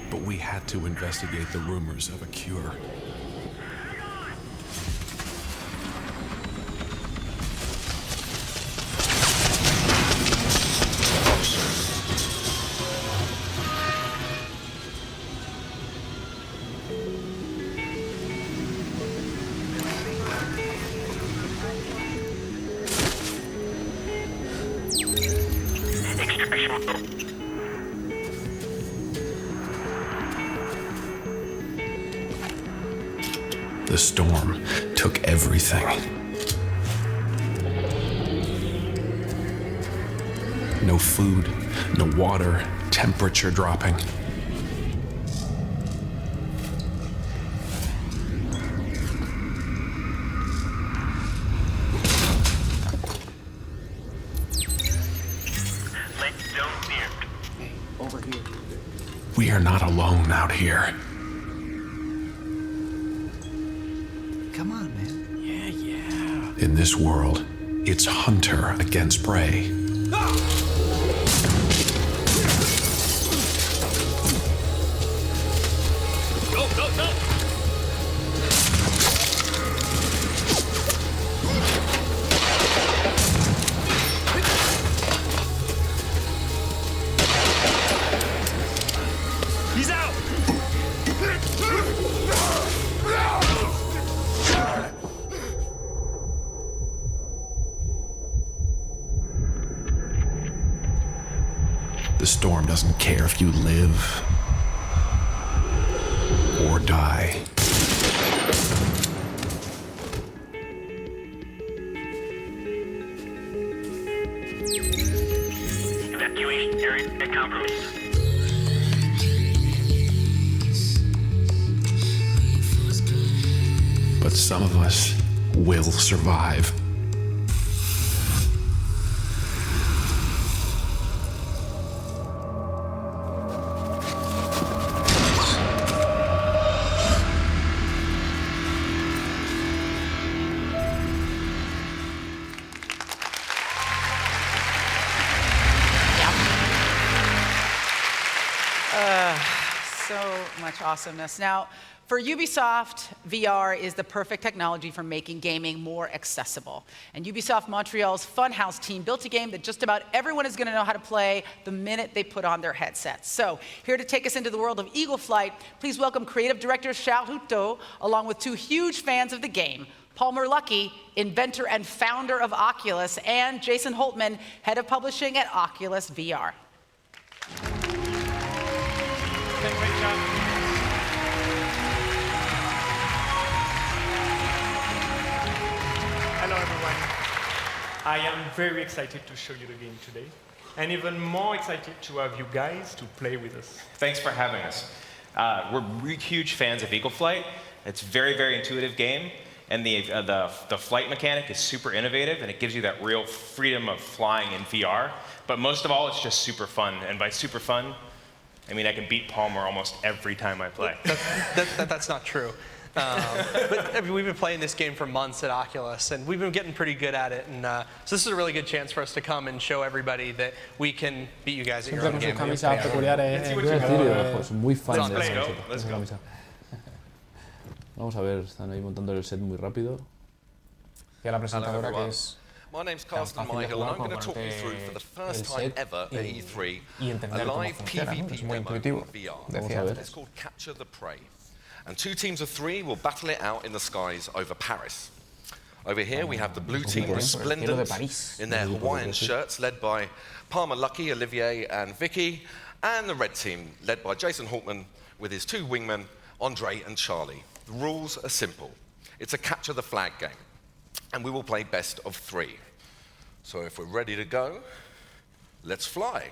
but we had to investigate the rumors of a cure. The storm took everything. No food, no water, temperature dropping. Over here. We are not alone out here. Come on, man. Yeah. In this world, it's hunter against prey. Go, go, go! He's out! The storm doesn't care if you live or die. Evacuation area compromised. But some of us will survive. So much awesomeness. Now, for Ubisoft, VR is the perfect technology for making gaming more accessible. And Ubisoft Montreal's Funhouse team built a game that just about everyone is going to know how to play the minute they put on their headsets. So, here to take us into the world of Eagle Flight, please welcome creative director Charles Houteau, along with two huge fans of the game, Palmer Luckey, inventor and founder of Oculus, and Jason Holtman, head of publishing at Oculus VR. Great job. Hello, everyone. I am very excited to show you the game today, and even more excited to have you guys to play with us. Thanks for having us. We're huge fans of Eagle Flight. It's a very, very intuitive game, and the flight mechanic is super innovative, and it gives you that real freedom of flying in VR. But most of all, it's just super fun, and by super fun, I mean I can beat Palmer almost every time I play. That's not true. But I mean, we've been playing this game for months at Oculus, and we've been getting pretty good at it. And so this is a really good chance for us to come and show everybody that we can beat you guys at your own game. Muy fan de Let's go. Vamos a ver, están ahí montando el set muy rápido. Y a la presentadora que es My name's Carsten Myhill, and I'm going to talk you through, for the first time ever at E3, a live PvP demo of VR. It's called Capture the Prey. And 2 teams of 3 will battle it out in the skies over Paris. Over here we have the blue team, resplendent in their Hawaiian shirts, led by Palmer Luckey, Olivier, and Vicky, and the red team, led by Jason Holtman with his 2 wingmen, Andre and Charlie. The rules are simple. It's a capture the flag game, and we will play best of 3. So if we're ready to go, let's fly.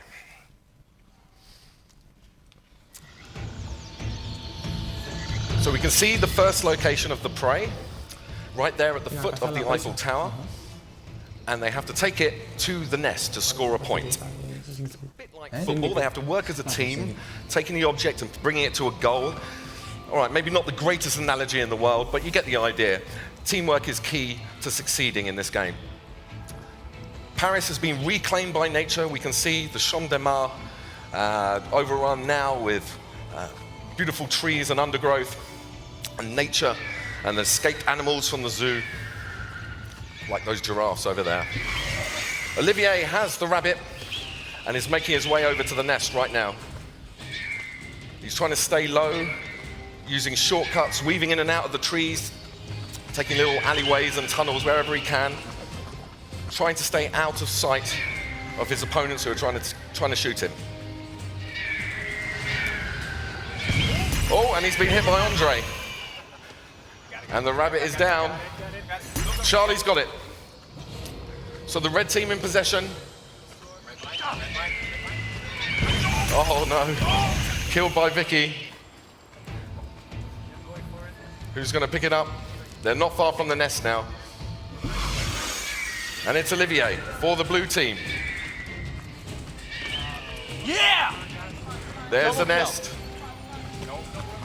So we can see the first location of the prey, right there at the foot of the Eiffel Tower, and they have to take it to the nest to score a point. bit like football, they have to work as a team, taking the object and bringing it to a goal. All right, maybe not the greatest analogy in the world, but you get the idea. Teamwork is key to succeeding in this game. Paris has been reclaimed by nature. We can see the Champ de Mars overrun now with beautiful trees and undergrowth and nature and escaped animals from the zoo, like those giraffes over there. Olivier has the rabbit and is making his way over to the nest right now. He's trying to stay low, using shortcuts, weaving in and out of the trees, taking little alleyways and tunnels wherever he can, trying to stay out of sight of his opponents who are trying to shoot him. Oh, and he's been hit by Andre. And the rabbit is down. Charlie's got it. So the red team in possession. Oh no, killed by Vicky. Who's going to pick it up? They're not far from the nest now. And it's Olivier for the blue team. Yeah! There's the nest.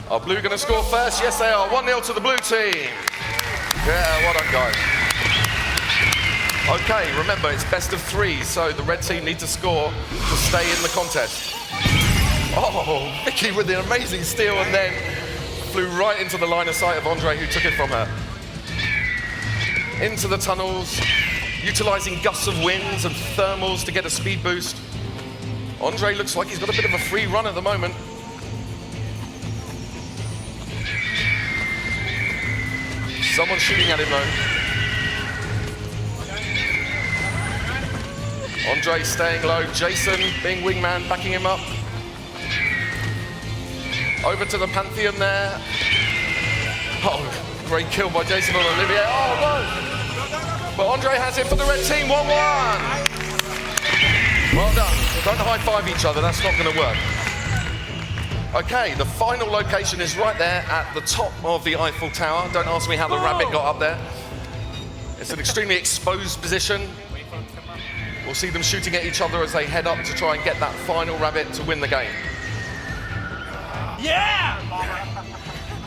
Are blue going to score first? Yes, they are. 1-0 to the blue team. Yeah, well done, guys. Okay, remember, it's best of 3, so the red team need to score to stay in the contest. Oh, Vicky with the amazing steal and then flew right into the line of sight of Andre, who took it from her. Into the tunnels, utilizing gusts of winds and thermals to get a speed boost. Andre looks like he's got a bit of a free run at the moment. Someone's shooting at him though. Andre staying low, Jason being wingman, backing him up. Over to the Pantheon there. Oh, great kill by Jason on Olivier. Oh no! But Andre has it for the red team, 1-1. Well done. Don't high-five each other, that's not going to work. Okay, the final location is right there at the top of the Eiffel Tower. Don't ask me how the rabbit got up there. It's an extremely exposed position. We'll see them shooting at each other as they head up to try and get that final rabbit to win the game. Yeah!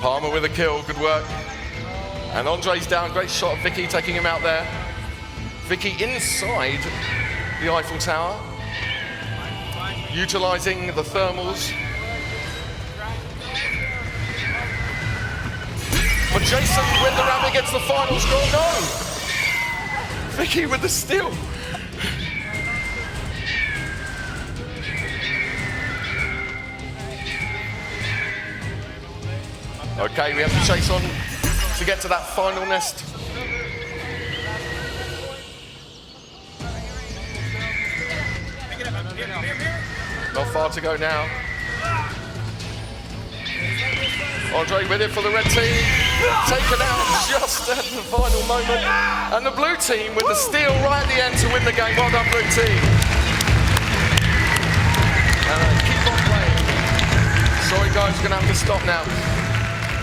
Palmer with a kill, good work. And Andre's down, great shot of Vicky taking him out there. Vicky inside the Eiffel Tower, utilizing the thermals. But Jason, when the rabbit gets the final score, no! Vicky with the steal. Okay, we have to chase on to get to that final nest. Not far to go now. Andre with it for the red team. Taken out just at the final moment. And the blue team with the steal right at the end to win the game. Well done, blue team. Keep on playing. Sorry guys, we're going to have to stop now.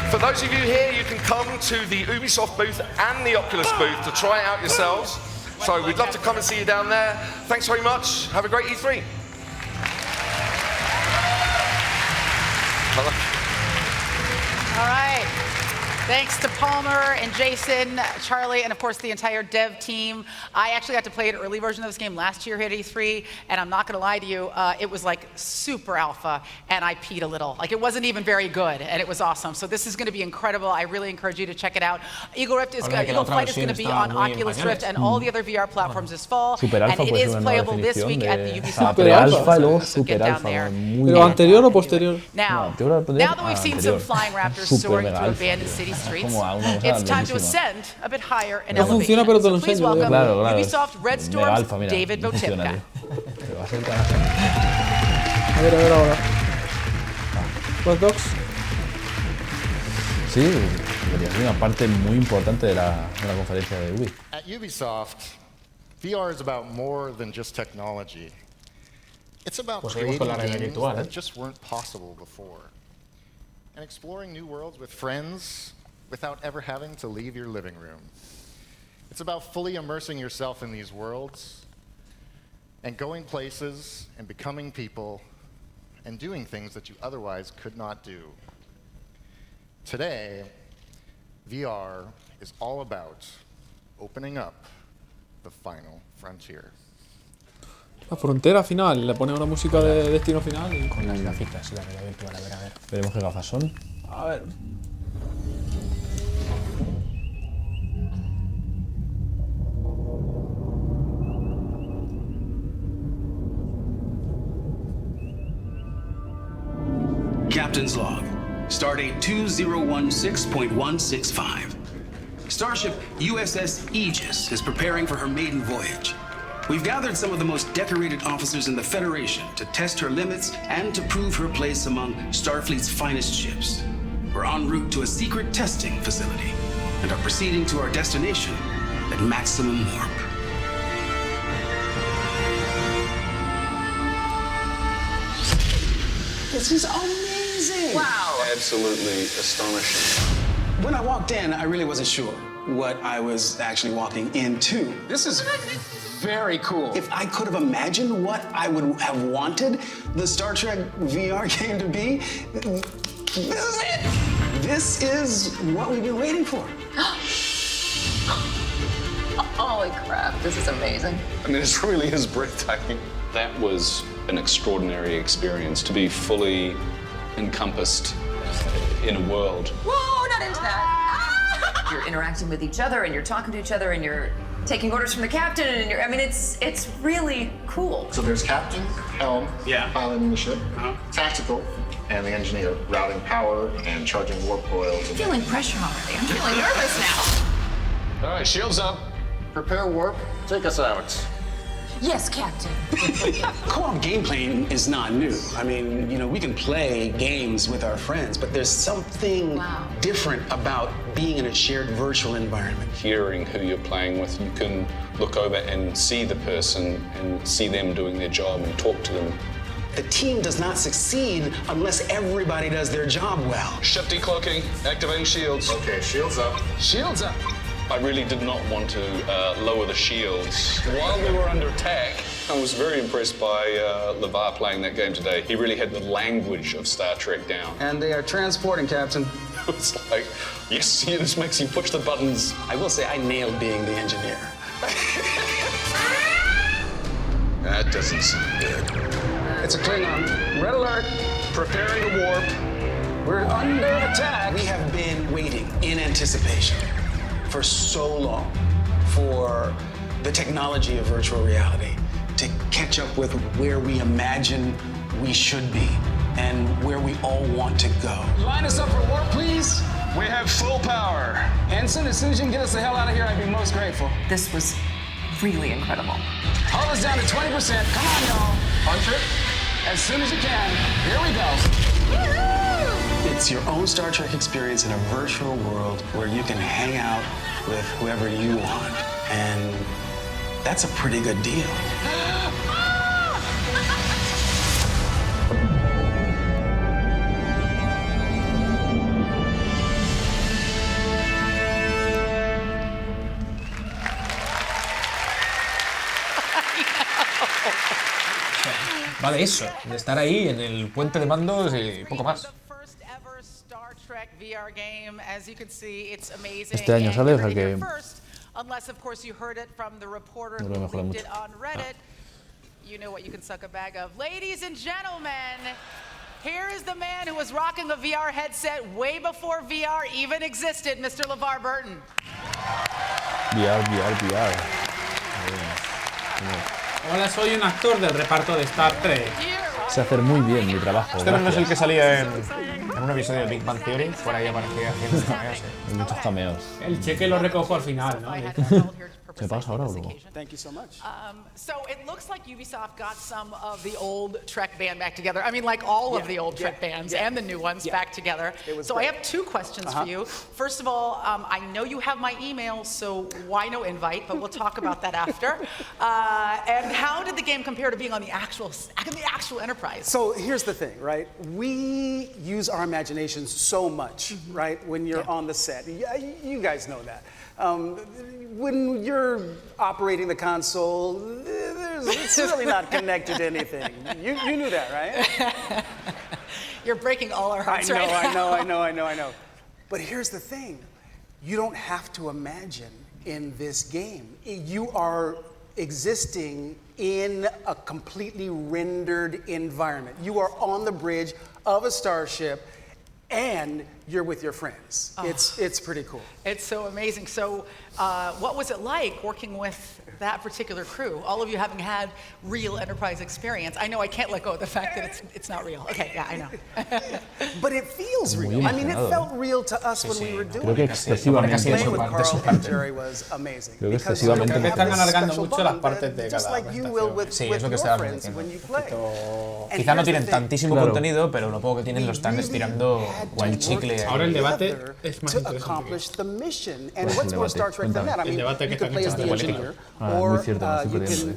For those of you here, you can come to the Ubisoft booth and the Oculus booth to try it out yourselves. So we'd love to come and see you down there. Thanks very much. Have a great E3. All right. Thanks to Palmer and Jason, Charlie, and of course the entire dev team. I actually got to play an early version of this game last year here at E3, and I'm not gonna lie to you, it was like super alpha, and I peed a little. Like it wasn't even very good, and it was awesome. So this is gonna be incredible. I really encourage you to check it out. Eagle Flight is gonna be on Oculus Rift and all the other VR platforms this fall, and it is playable this week at the Ubisoft. So get down there. ¿Pero anterior o posterior? Now that we've seen some flying raptors soaring through abandoned city streets, it's time to ascend a bit higher in elevation. So please welcome Ubisoft Red Storm's David Votivka. A ver ahora. Watch Dogs. Sí, debería ser una parte muy importante de la conferencia de Ubi. At Ubisoft, VR is about more than just technology. It's about creating games that just weren't possible before. And exploring new worlds with friends without ever having to leave your living room. It's about fully immersing yourself in these worlds and going places and becoming people and doing things that you otherwise could not do. Today, VR is all about opening up the final frontier. La frontera final, le pone una música de destino final. Y... Con las gafitas, la realidad virtual, a ver. Veremos qué gafas son. A ver. Captain's log. Stardate 2016.165. Starship USS Aegis is preparing for her maiden voyage. We've gathered some of the most decorated officers in the Federation to test her limits and to prove her place among Starfleet's finest ships. We're en route to a secret testing facility and are proceeding to our destination at maximum warp. This is amazing! Wow! Absolutely astonishing. When I walked in, I really wasn't sure what I was actually walking into. This is very cool. If I could have imagined what I would have wanted the Star Trek VR game to be, this is it! This is what we've been waiting for. Holy crap, this is amazing. I mean, it really is breathtaking. That was an extraordinary experience to be fully encompassed in a world. Whoa, not into that. You're interacting with each other and you're talking to each other and you're taking orders from the captain and I mean, it's really cool. So there's captain, helm, piloting the ship, tactical, and the engineer routing power and charging warp coils. I'm feeling pressure already. I'm feeling nervous now. All right, shields up. Prepare warp. Take us out. Yes, Captain. Co-op gameplay is not new. I mean, you know, we can play games with our friends, but there's something different about being in a shared virtual environment. Hearing who you're playing with, you can look over and see the person and see them doing their job and talk to them. The team does not succeed unless everybody does their job well. Ship decloaking, activating shields. Okay, shields up. Shields up. I really did not want to lower the shields. While we were under attack, I was very impressed by LeVar playing that game today. He really had the language of Star Trek down. And they are transporting, Captain. It's like, yes, this makes you push the buttons. I will say I nailed being the engineer. That doesn't sound good. It's a Klingon. Red alert. Preparing to warp. We're under attack. We have been waiting in anticipation for so long for the technology of virtual reality to catch up with where we imagine we should be and where we all want to go. Line us up for warp, please. We have full power. Ensign, as soon as you can get us the hell out of here, I'd be most grateful. This was really incredible. Hull is down to 20%. Come on, y'all. Punch it. As soon as you can. Here we go. It's your own Star Trek experience in a virtual world where you can hang out with whoever you want. And that's a pretty good deal. Va de eso, de estar ahí en el puente de mandos y poco más. Este año sale, o sea que... Unless, of course, you heard it from the reporter No lo who mejora leaked mucho. it on Reddit. You know what you can suck a bag of. Ladies and gentlemen, here is the man who was rocking a VR headset way before VR even existed, Mr. LeVar Burton. VR. Hola, soy un actor del reparto de Star Trek. Sé hacer muy bien mi trabajo. Este no es el que salía en un episodio de Big Bang Theory, por ahí aparecía haciendo cameos. Muchos cameos. El cheque lo recojo al final, ¿no? ¿Qué pasa ahora o luego? Thank you so much. So it looks like Ubisoft got some of the old Trek band back together. I mean, like all of the old Trek bands and the new ones back together. So great. I have two questions for you. First of all, I know you have my email, so why no invite? But we'll talk about that after. And how did the game compare to being on the actual Enterprise? So here's the thing, right? We use our imaginations so much, right? When you're on the set, you guys know that. When you're operating the console, it's really not connected to anything. You knew that, right? You're breaking all our hearts right now. I know. But here's the thing. You don't have to imagine in this game. You are existing in a completely rendered environment. You are on the bridge of a starship and you're with your friends. Oh. It's pretty cool. It's so amazing. So what was it like working with that particular crew? All of you having had real enterprise experience. I know I can't let go of the fact that it's not real. Okay, yeah, I know. But it feels real. I mean, it felt real to us when we were doing it. Playing with Carl and Jerry was amazing. Because you have están alargando special mucho las bond partes de just cada like you will with your friends when you play. Quizá no tienen tantísimo contenido, pero lo poco que tienen lo están estirando cual chicle. Ahora el debate es más interesante. And what's more Star Trek than that? I mean, you can play as the engineer, or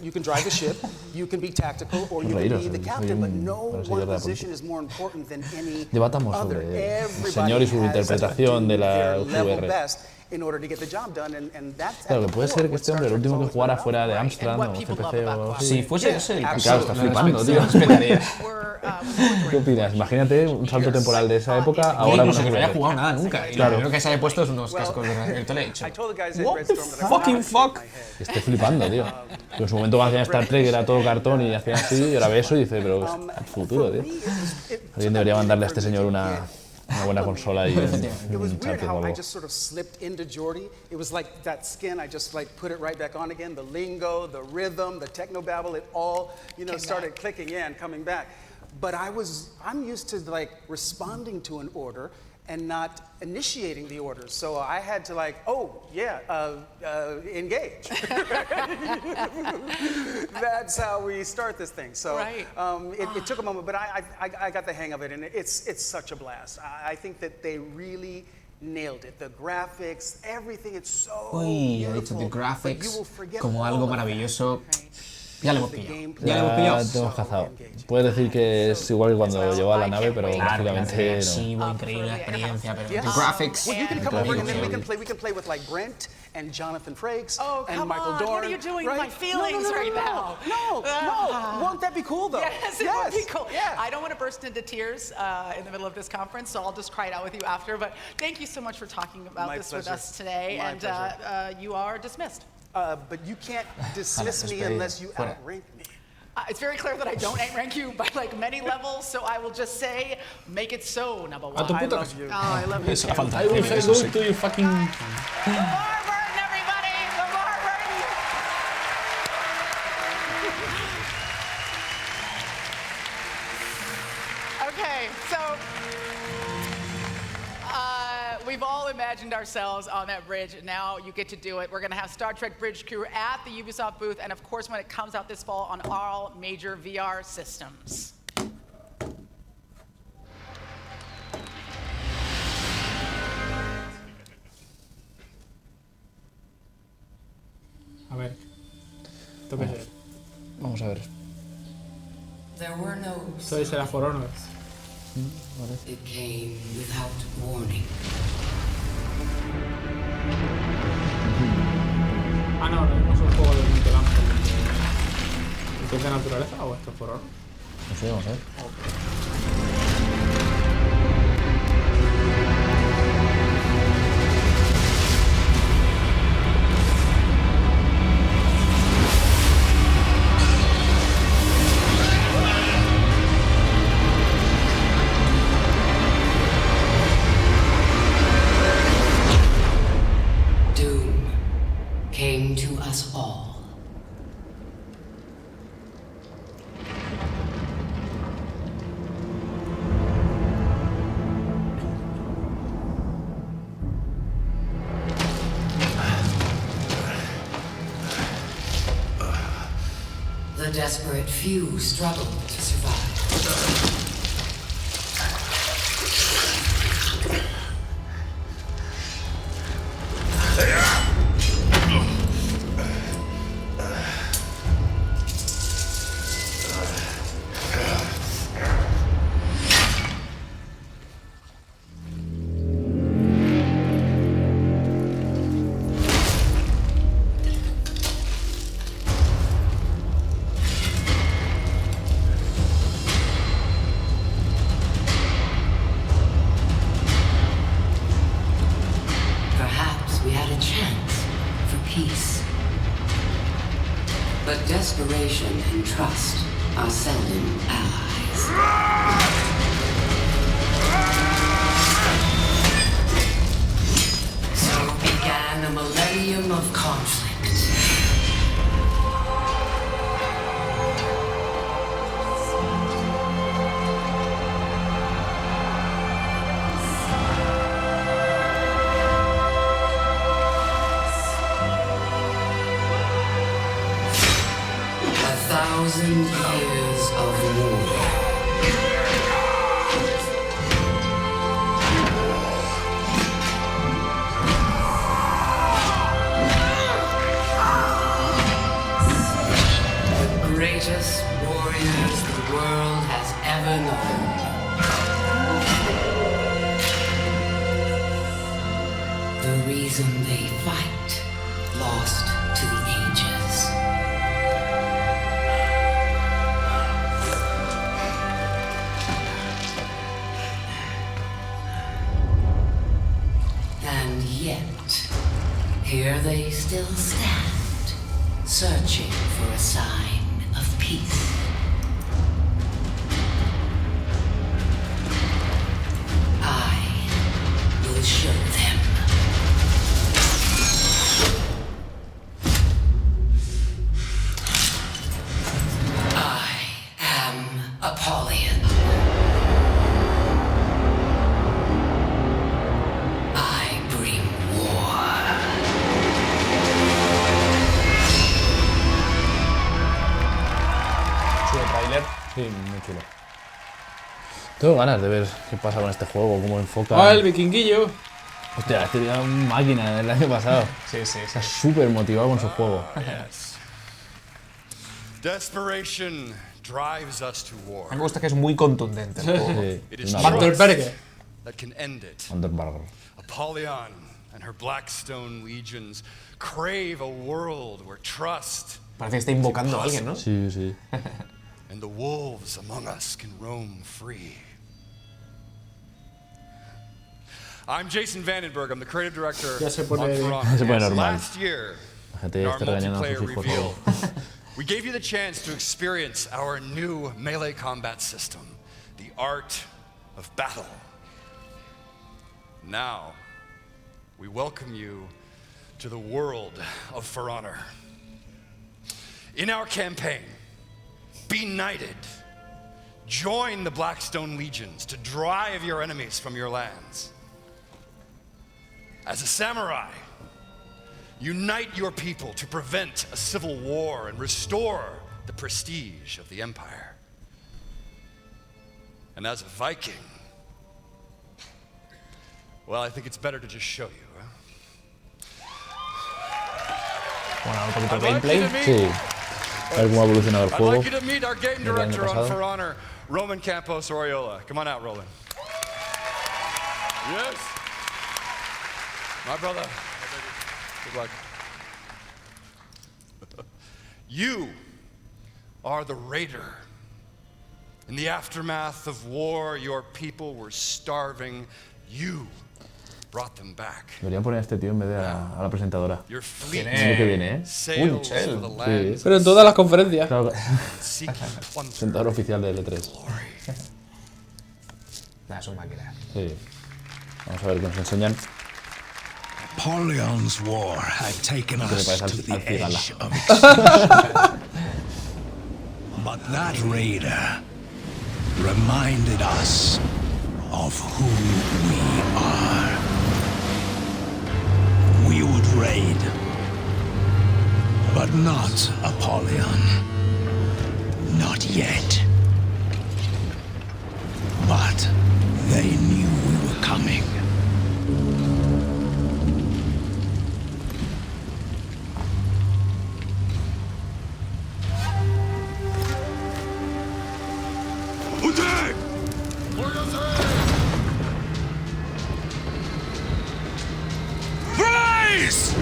you can drive the ship, you can be tactical, or you can be the captain, but no one position is more important than any other. El señor y su interpretación de la VR. Claro, que puede ser que este hombre el último que jugara fuera de Amstrad o CPC o algo así. Si fuese ese, claro, estás flipando, tío. ¿Qué opinas? Imagínate un salto temporal de esa época ahora con que no haya jugado nada nunca. Y lo primero que se haya puesto es unos cascos de realidad le he dicho. What the fucking fuck? Estoy flipando, tío. En su momento cuando hacían Star Trek era todo cartón y hacían así, y ahora ve eso y dice, pero es el futuro, tío. Alguien debería mandarle a este señor una buena consola y un chat o algo. I just sort of slipped into Geordi. It was like that skin, I just like put it right back on again. The lingo, the rhythm, the technobabble, it all, started clicking in, coming back. But I'm used to like responding to an order and not initiating the orders. So I had to engage. That's how we start this thing. So it took a moment, but I got the hang of it, and it's such a blast. I think that they really nailed it. The graphics, everything, it's so Uy, ha dicho the graphics como algo maravilloso. Ya le hemos pillado. Ya le hemos pillado. Te hemos cazado. Puedes decir que es igual que cuando llegó a la nave, pero gráficamente no. Increíble la experiencia, pero the graphics. Well, you can come over and then we can play with like Brent and Jonathan Frakes and Michael Dorn. What are you doing to my feelings right now? No. Won't that be cool though? Yes, it would be cool. Yeah. I don't want to burst into tears in the middle of this conference, so I'll just cry it out with you after. But thank you so much for talking about this with us today. And you are dismissed. But you can't dismiss me unless you outrank me. It's very clear that I don't outrank you by like many levels, so I will just say, make it so, number one. I love you. Oh, I love you. I will say go to you fucking... Lamar Burton, everybody! Lamar Burton! Okay, so... we've all imagined ourselves on that bridge. Now you get to do it. We're going to have Star Trek Bridge Crew at the Ubisoft booth, and of course when it comes out this fall on all major VR systems. A ver. Toque ser. Vamos a ver. Esto dice la For Honor. It came without warning. No es un juego de Michelangelo. ¿Es de naturaleza o esto es For Honor? No sé, vamos a ver. Came to us all. The desperate few struggled to survive. peace. But desperation and trust are seldom allies. So began a millennium of conflict. 1,000 years of war. The greatest warriors the world has ever known. The reason they fight, lost to the ages. And yet, here they still stand, searching for a sign of peace. I will show them. I am Apollyon. I bring war. Chulo tráiler. Sí, muy chulo. Tengo ganas de ver qué pasa con este juego, cómo enfoca. ¡Ah, el vikinguillo! Hostia, este era una máquina el año pasado. Sí, sí. Está súper motivado con su juego. Desperation drives us to war. Me gusta que es muy contundente el juego. Sí, It is una trust Vandenberg. that can end it. Vandenberg. Apollyon and her Blackstone legions crave a world where trust Parece que está invocando a alguien, ¿no? Sí, sí. and the wolves among us can roam free. I'm Jason Vandenberg. I'm the creative director Ya se pone- on For Ya se pone Honor. normal. Last year, La gente in our está regañando a multiplayer sus hijos. reveal, luego. we gave you the chance to experience our new melee combat system, the art of battle. Now, we welcome you to the world of For Honor. In our campaign, be knighted. Join the Blackstone legions to drive your enemies from your lands. As a samurai, unite your people to prevent a civil war and restore the prestige of the empire. And as a Viking, well, I think it's better to just show you. Bueno, un poquito de I'd like you gameplay. to meet- Sí. A ver cómo ha evolucionado el I'd juego. like you to meet our game del año director on pasado. For Honor, Roman Campos Oriola. Come on out, Roland. Yes. My brother. Good luck. You are the raider. In the aftermath of war, your people were starving. You brought them back. Deberían poner a este tío en vez de a la presentadora. Your fleet El año que viene, ¿eh? sails Uy, for the sí. lands Pero en todas las conferencias. Claro. seeking plunder. Presentador oficial de L3. Es un máquina. Sí. Vamos a ver qué nos enseñan. Apollyon's war had taken Que me us parece to the al cigala. edge of extinction. But that raider reminded us of who we are. We would raid, but not Apollyon. Not yet. But they knew we were coming. Rise!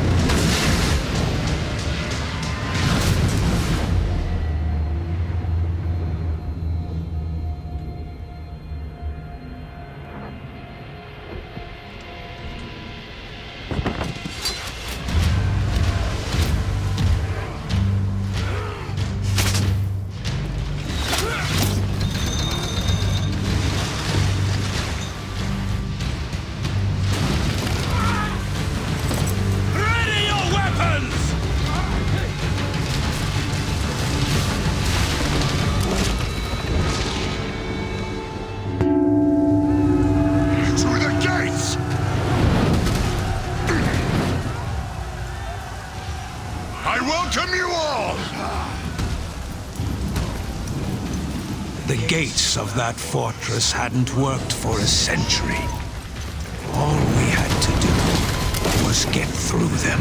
welcome you all! The gates of that fortress hadn't worked for a century. All we had to do was get through them.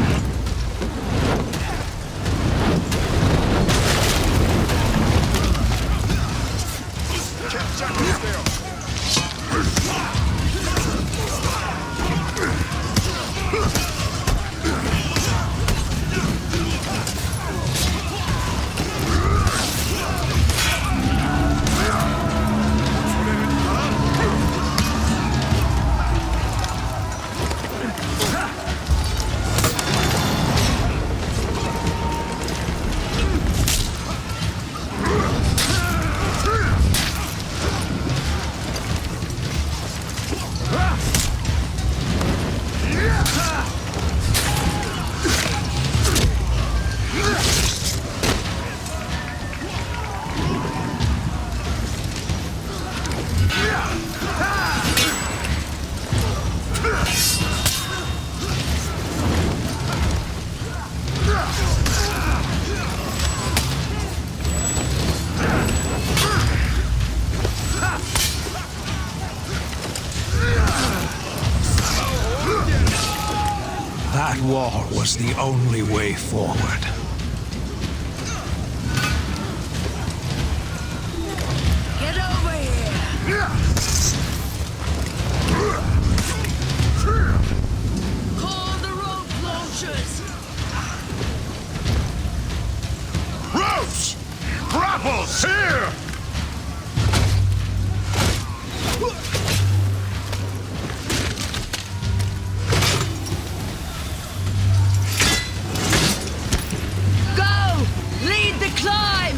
That wall was the only way forward. Get over here! Call the rope launchers! Ropes! Grapples here! Go! Lead the climb!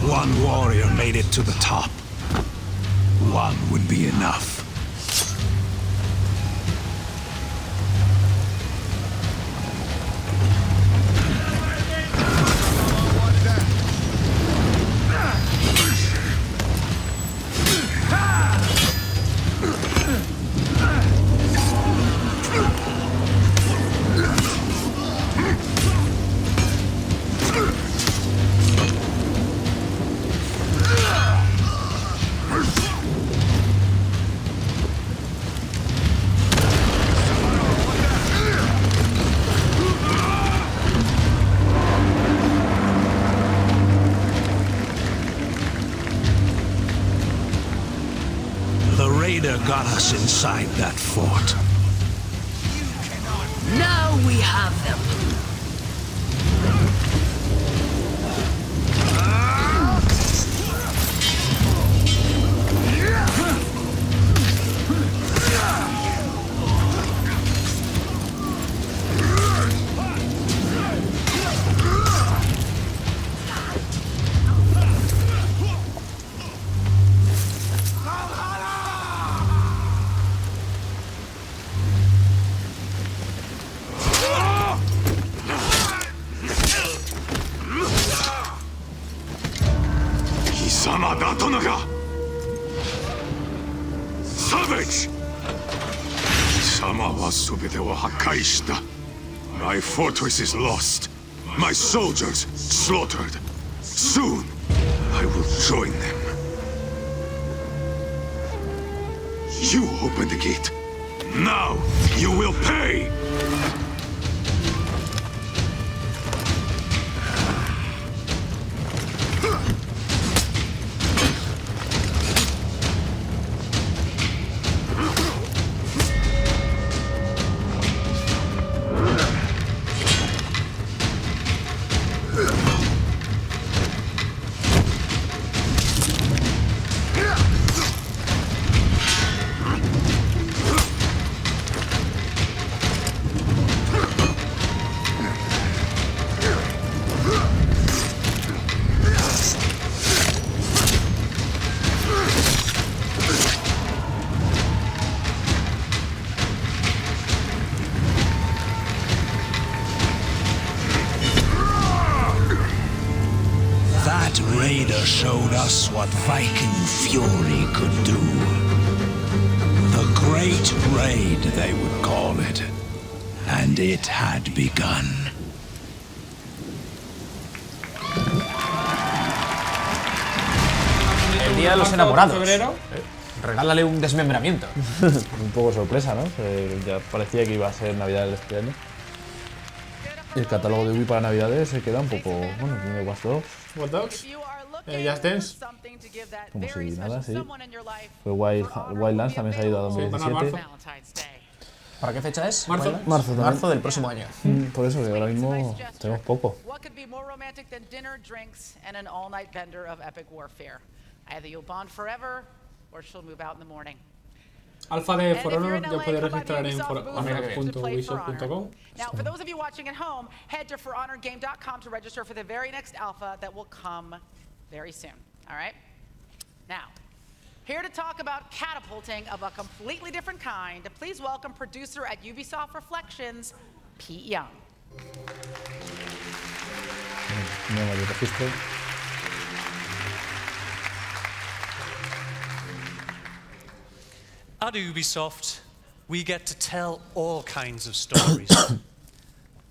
One warrior made it to the top. One would be enough. The raider got us inside that fort. Now we have them! Savage! Kisama wa subete wo hakkai shita. My fortress is lost. My soldiers slaughtered. Soon, I will join them. You open the gate. Now, you will pay! That raider showed us what Viking fury could do. The Great Raid, they would call it. And it had begun. El día de los enamorados. Febrero. Regálale un desmembramiento. Un poco sorpresa, ¿no? Ya parecía que iba a ser Navidad de este año. Y el catálogo de Ubi para Navidades se queda un poco... Bueno, tiene Watch Dogs. Watch Dogs. Just Dance. Como si nada, sí. Fue Wildlands, también se ha ido a 2017. ¿Para qué fecha es? Marzo. Wildlands? Marzo también. Marzo del próximo año. Por eso que ahora mismo tenemos poco. What could be more romantic than dinner, drinks, and an all-night bender of epic warfare? Either you'll bond forever, or she'll move out in the morning. Alfa de For Honor ya puedes registrar en honor.ubisoft.com. Now, for those of you watching at home, head to forhonorgame.com to register for the very next alpha that will come very soon. All right? Now, here to talk about catapulting of a completely different kind, please welcome producer at Ubisoft Reflections, Pete Young. Nuevo de registro. At Ubisoft, we get to tell all kinds of stories.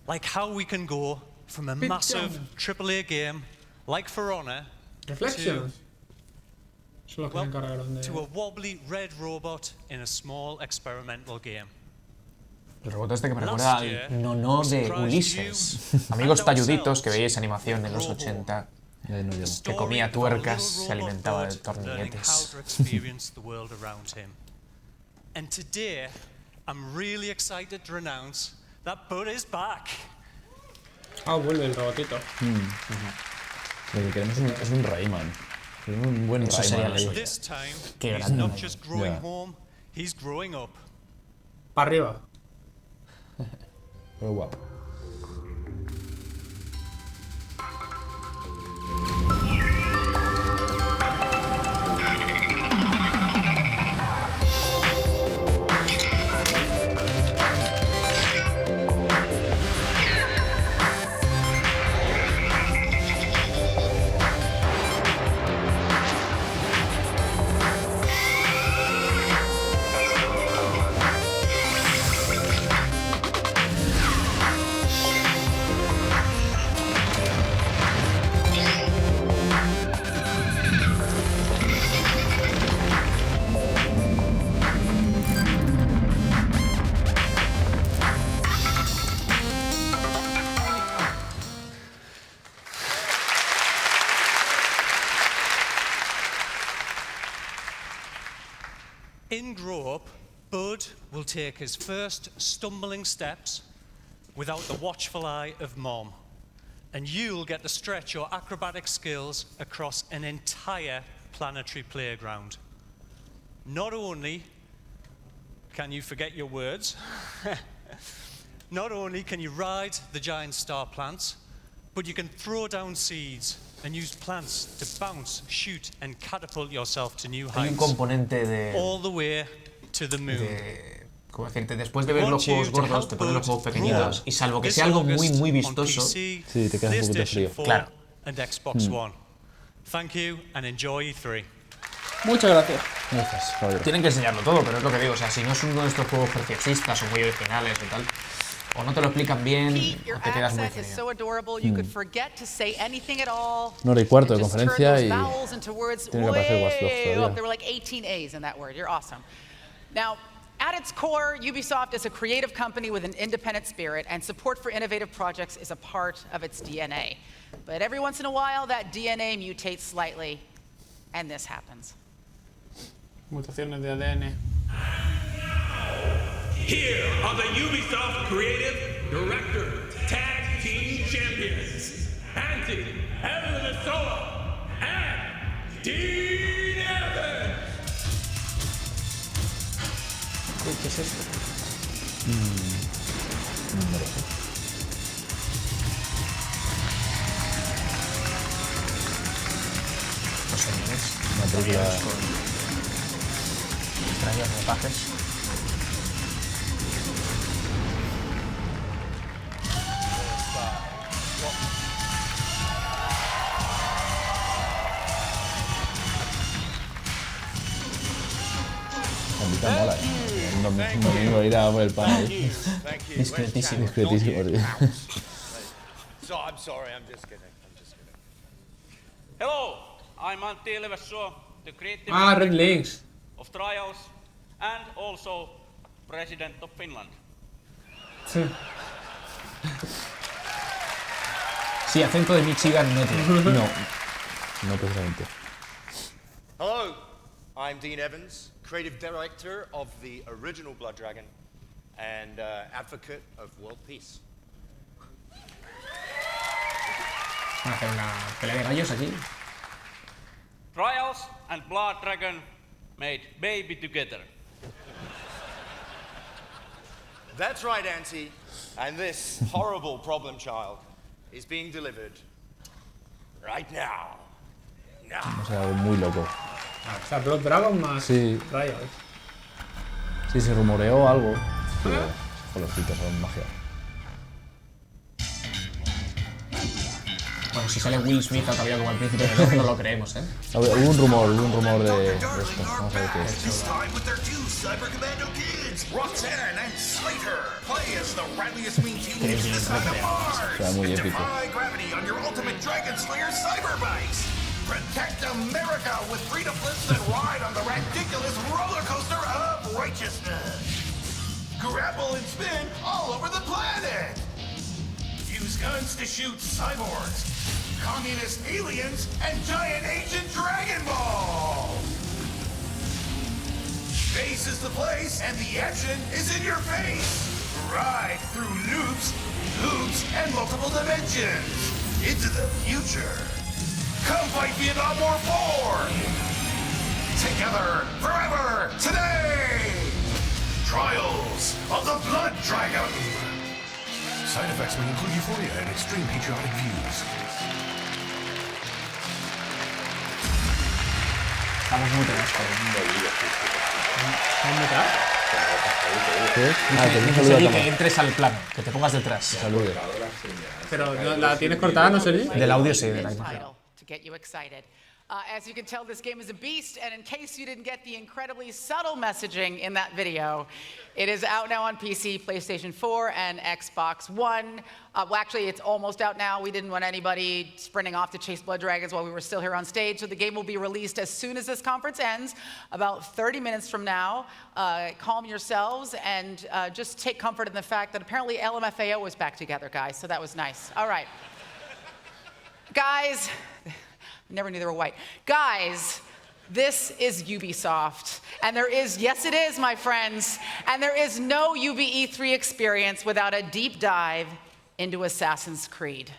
Like how we can go from a massive AAA game like For Honor Reflections. to a wobbly red robot in a small experimental game. El robot este que me recuerda al Nono de Ulises. Amigos talluditos que veíais animación en los 80. Que comía tuercas, se alimentaba de torniquetes. And today, I'm really excited to announce that Bud is back. Ah, vuelve el robotito. Lo que queremos es un Rayman. Un buen Rayman. This time, he's not just growing home, he's growing up. Para arriba. Muy guapo. In Grow Up, Bud will take his first stumbling steps without the watchful eye of Mom. And you'll get to stretch your acrobatic skills across an entire planetary playground. Not only can you forget your words, not only can you ride the giant star plants, but you can throw down seeds and use plants to bounce, shoot, and catapult yourself to new Hay un heights. componente de... All the way to the moon. ¿Cómo decirte? Después de ver los juegos gordos, te ponen los juegos pequeñitos. Y salvo que sea algo muy, muy vistoso... Sí, te quedas un poquito frío. Claro. And Xbox One. Thank you and enjoy E3. Muchas gracias. Gracias, Javier. Tienen que enseñarlo todo, pero es lo que digo. O sea, si no es uno de estos juegos preciosistas o muy originales y tal, o no te lo explican bien, o te quedas muy Accent is so adorable, you could forget to say anything at all. 1:15 de and just conferencia turn y those vowels into words tiene que aparecer Watch Dogs way todavía. up. There were like 18 A's in that word. You're awesome. Now, at its core, Ubisoft is a creative company with an independent spirit, and support for innovative projects is a part of its DNA. But every once in a while, that DNA mutates slightly, and this happens. Mutaciones de ADN. Here are the Ubisoft Creative Director Tag Team Champions, Anti, Evelyn Sola, and Dean Evans. ¿Qué es esto? Los señores. Una película... con extraños ropajes. chica mola, Un domingo ir a por el pan ahí. Discretísimo. Discretísimo, sí. So I'm sorry, I'm just kidding. Hello, I'm Antti Elvessuo, the creative Red Links. of Trials and also President of Finland. Sí. Sí, acento de Michigan no tiene. No precisamente. Hello, I'm Dean Evans, creative director of the original Blood Dragon and advocate of world peace. Vamos a hacer una pelea de gallos aquí. Trials and Blood Dragon made baby together. That's right, Auntie. And this horrible problem child is being delivered right now. O sea, algo muy loco. O sea, Blood Dragon más Trials. Sí, se rumoreó algo. Colorcitos, son magia. Bueno, si sale Will Smith todavía como al príncipe no lo creemos, ¿eh? Hubo un rumor de esto. Vamos a ver qué es. Será muy épico. Protect America with freedom flips that ride on the ridiculous roller coaster of righteousness. Grapple and spin all over the planet. Use guns to shoot cyborgs, communist aliens, and giant ancient Dragon Balls. Space is the place, and the action is in your face. Ride through loops, hoops, and multiple dimensions into the future. Come fight Vietnam War 4! Together, forever, today! Trials of the Blood Dragon! Side effects may include euphoria and extreme patriotic views. Estamos muy tensos. ¿Estamos detrás? Sergi, que entres al plano, que te pongas detrás. Salude. Pero ¿la tienes cortada, no, Sergi? Del audio sí, de la imagen. Get you excited. As you can tell, this game is a beast, and in case you didn't get the incredibly subtle messaging in that video, it is out now on PC, PlayStation 4, and Xbox One. Well, actually, it's almost out now. We didn't want anybody sprinting off to chase blood dragons while we were still here on stage, so the game will be released as soon as this conference ends, about 30 minutes from now. Calm yourselves and just take comfort in the fact that apparently LMFAO is back together, guys, so that was nice. All right. Guys, never knew they were white. Guys, this is Ubisoft. And there is, yes it is, my friends, and there is no UBE3 experience without a deep dive into Assassin's Creed.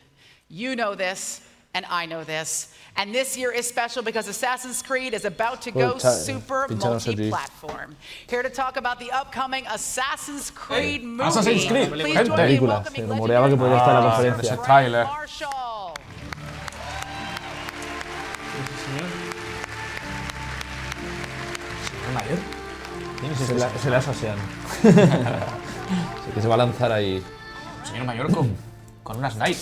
You know this, and I know this. And this year is special because Assassin's Creed is about to go super multi-platform. Here to talk about the upcoming Assassin's Creed movie. Assassin's Creed, Please join me in welcoming legendary Marshall. ¿Mayor? Es el Assassin. Que se va a lanzar ahí. Señor mayor con unas Nike.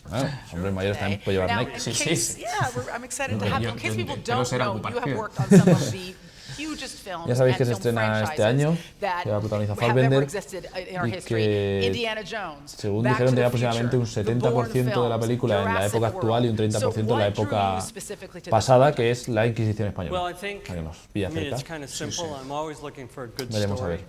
Bueno, hombres mayores también pueden llevar Nike. Sí, sí. I'm excited to have you. In case people don't know, you have worked on some of the hugest films Ya sabéis que and se film estrena este año, que la protagoniza Fassbender y que, según dijeron, tiene aproximadamente un 70% de la película en la época actual y un 30% en la época pasada, que es la Inquisición española. Well, I think, Que nos pilla cerca. it's kind of simple. I'm always looking for a good Veremos a story. ver.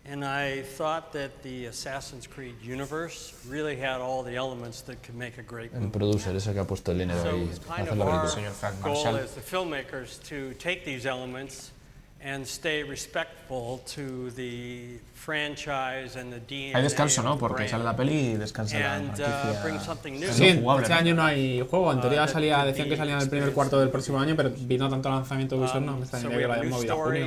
And I thought that the Assassin's Creed universe really had all the elements that could make a great El movie. producer es el que ha puesto el dinero So ahí it's para kind hacer of la our película. goal as the filmmakers to take these elements and stay respectful to the franchise and the DNA. Hay descanso, ¿no? of the Porque brand. sale la peli y descansa la And, franquicia. bring something new. Sí, jugable, este ¿no? año no hay juego. En teoría decían que salía en el primer cuarto del próximo año, pero vino tanto lanzamiento de Ubisoft, no me extrañaría que lo hayan movido a junio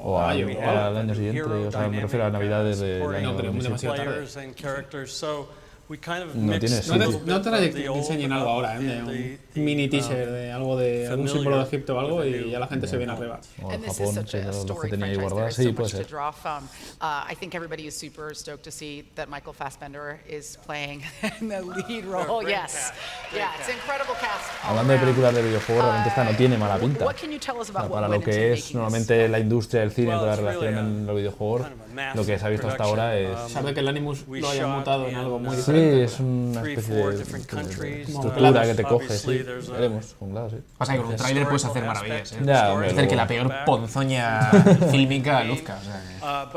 O a mayo. al año siguiente, o sea, me refiero a Navidades del año No, pero 2017. demasiado tarde. Players and characters. So we kind of No tiene mixed sentido. No te the que old enseñen algo ahora, de un mini teaser de algo de algún símbolo de Egipto o algo y ya la gente se viene arriba. O And this is Japón, such a los que story tenía ahí franchise. There guardados. is so Sí, much puede to ser. draw from. I think everybody is super stoked to see that Michael Fassbender is playing in the lead role. Yes. Yeah, it's an incredible cast. Hablando de películas de videojuegos, realmente esta no tiene mala pinta. What can you tell us about Para what lo went into que es making normalmente la industria del cine con la relación en los videojuegos, lo que se ha visto hasta ahora es... Sabe que el Animus lo haya mutado en algo muy Sí, diferente. es una especie de estructura que te coge, sí. Veremos, claro, sí. Pasa que con un tráiler puedes hacer maravillas, ¿eh? Ya, hombre, hacer que la peor ponzoña fílmica luzca. O sea,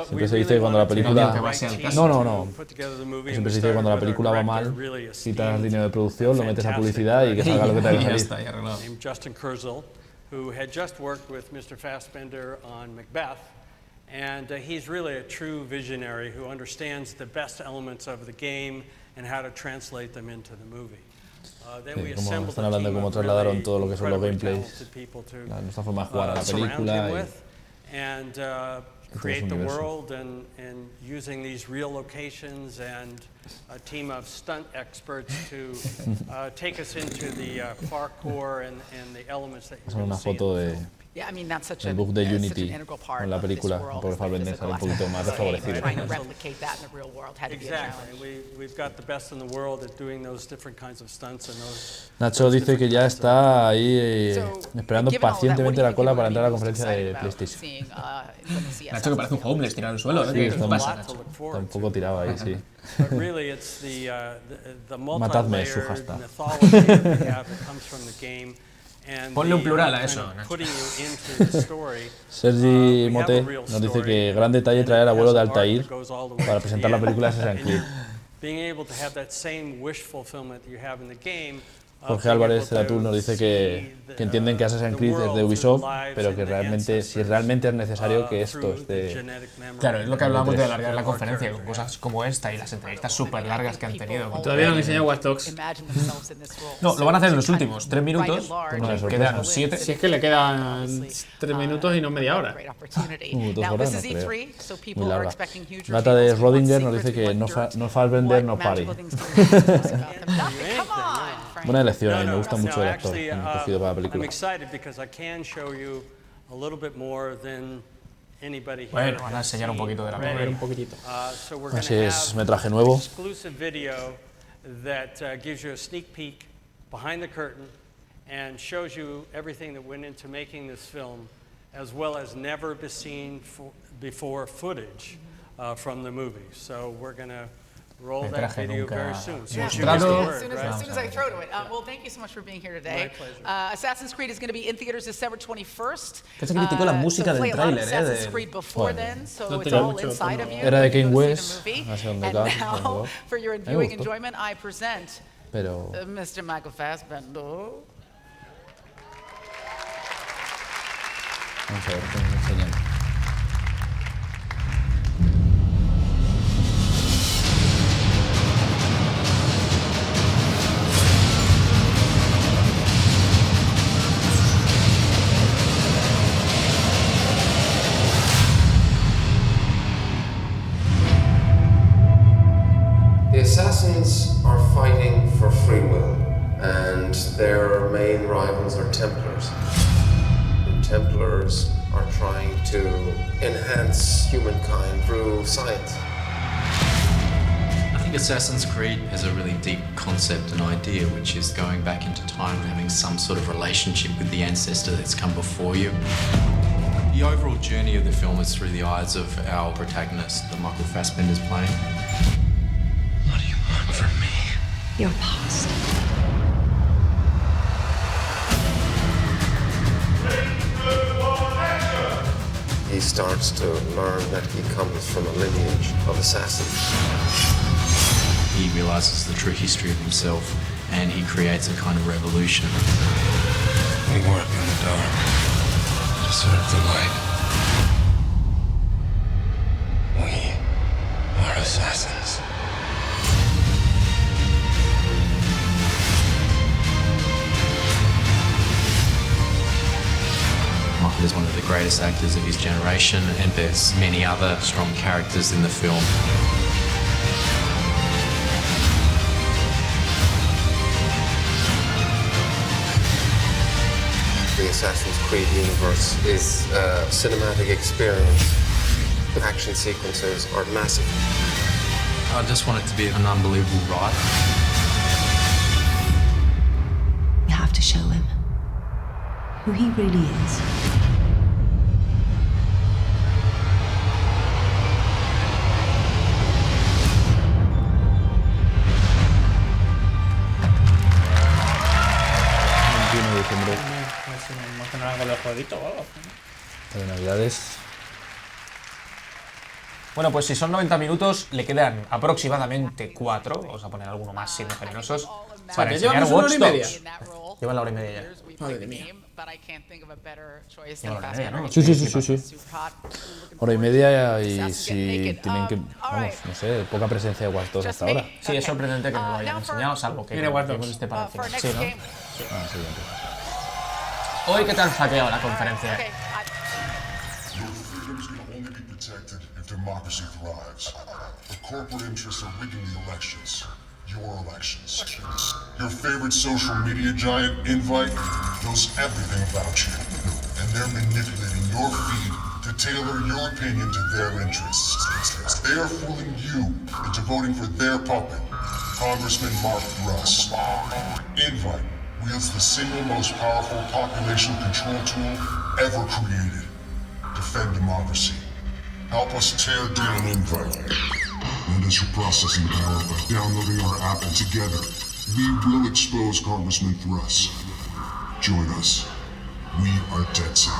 siempre se dice que cuando la película... No digo que va a ser el caso. No. Siempre se dice que cuando la película va mal, quitas dinero de producción, lo metes a publicidad y que salga lo que te haga salir. Named Justin Kurzel, who had just worked with Mr. Fassbender on Macbeth, and he's really a true visionary who understands the best elements of the game and how to translate them into the movie. Sí, como están hablando de cómo trasladaron todo lo que son los gameplays, nuestra forma de jugar a la película create the world and using these real locations and a team of stunt experts to take us into the parkour and the elements that you're going to see in the film. Yeah, I mean, that's such el bug de Unity en la película, por Fassbender sale un poquito más desfavorecido. Nacho dice que ya está ahí esperando pacientemente la cola para entrar a la conferencia de PlayStation. Nacho que parece un homeless tirado al suelo, ¿eh? Sí, ¿Qué pasa, Nacho? Está un poco tirado ahí, sí. Matadme su hashtag. Ponle un plural a eso, Nacho. Sergi Mote nos dice que gran detalle traer al abuelo de Altair para presentar la película Assassin's Creed. Jorge Álvarez de la Tour nos dice que entienden que Assassin's Creed es de Ubisoft, pero que realmente, si realmente es necesario que esto esté... Claro, es lo que hablábamos de alargar la conferencia, con cosas como esta y las entrevistas súper largas que han tenido. Todavía no han enseñado Watch Dogs. No, lo van a hacer en los últimos 3 minutos, porque quedan 7. Si es que le quedan 3 minutos y no media hora. 2 horas no creo. Muy larga. Gata de Rodinger nos dice que no Fassbender, no Party. Buena elección, a mí me gusta mucho el actor que han escogido para la película. Bueno, van a enseñar un poquito de la película. Un poquitito. Así es, metraje nuevo. And shows you everything that went into making this film, as well as never seen before footage from the movie. So we're going to roll that video very soon. As soon as I throw to it. Well, thank you so much for being here today. Assassin's Creed is going to be in theaters December 21st. Que se criticó la música del tráiler, Assassin's Creed before then, so it's all inside of you. Era de Kanye West, and now, for your viewing enjoyment, I present Mr. Michael Fassbender. Vamos a ver qué nos enseñan. The assassins are fighting for free will, and their main rivals are Templars. Templars are trying to enhance humankind through science. I think Assassin's Creed has a really deep concept and idea, which is going back into time and having some sort of relationship with the ancestor that's come before you. The overall journey of the film is through the eyes of our protagonist, that Michael Fassbender's playing. What do you want from me? Your past. He starts to learn that he comes from a lineage of assassins. He realizes the true history of himself and he creates a kind of revolution. We work in the dark to serve the light. We are assassins. Michael is one of the greatest actors of his generation, and there's many other strong characters in the film. The Assassin's Creed universe is a cinematic experience. The action sequences are massive. I just want it to be an unbelievable ride. who he really is. De Navidades. Bueno, pues si son 90 minutos, le quedan aproximadamente 4. Vamos a poner alguno más siendo generosos. Para enseñar Watch Dogs. Llevan la hora y media ya. Madre mía. Llevan la hora y media, ¿no? Sí. Hora y media y si tienen que... Vamos, no sé, poca presencia de Watch Dogs hasta ahora. Sí, es sorprendente que no lo hayan enseñado, salvo que esté para el final. Sí, ¿no? Ah, sí, Hoy, ¿qué te han hackeado la conferencia? Your freedoms can only be protected if democracy thrives. The corporate interests are rigging the elections. Your elections. Your favorite social media giant, Invite, knows everything about you. And they're manipulating your feed to tailor your opinion to their interests. They are fooling you into voting for their puppet, Congressman Mark Russ. Invite wields the single most powerful population control tool ever created. Defend democracy. Help us tear down Invite. Lend us your processing power by downloading our app, and together, we will expose Congressman Russ. Join us. We are DedSec.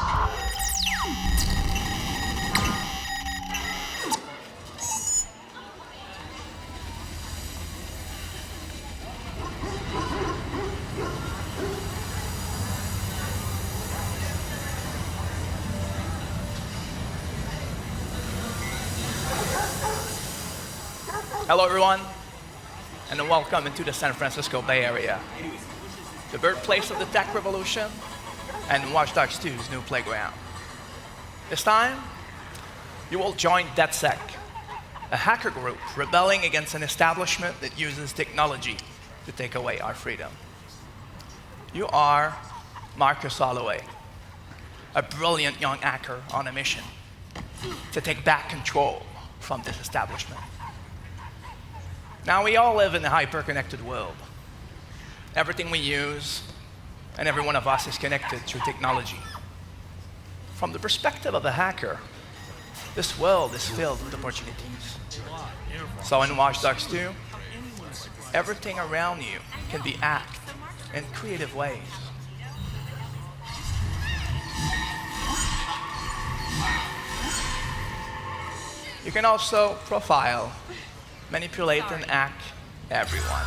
Hello everyone, and welcome into the San Francisco Bay Area, the birthplace of the tech revolution and Watch Dogs 2's new playground. This time, you will join DedSec, a hacker group rebelling against an establishment that uses technology to take away our freedom. You are Marcus Holloway, a brilliant young hacker on a mission to take back control from this establishment. Now, we all live in a hyper-connected world. Everything we use, and every one of us is connected through technology. From the perspective of a hacker, this world is filled with opportunities. So in Watch Dogs 2, everything around you can be hacked in creative ways. You can also profile, manipulate, and hack everyone.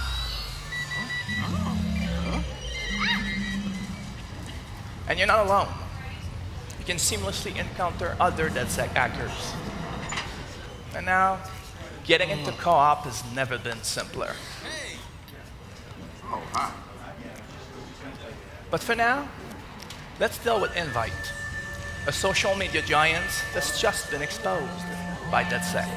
And you're not alone. You can seamlessly encounter other DedSec hackers. And now, getting into co-op has never been simpler. But for now, let's deal with Invite, a social media giant that's just been exposed by DedSec.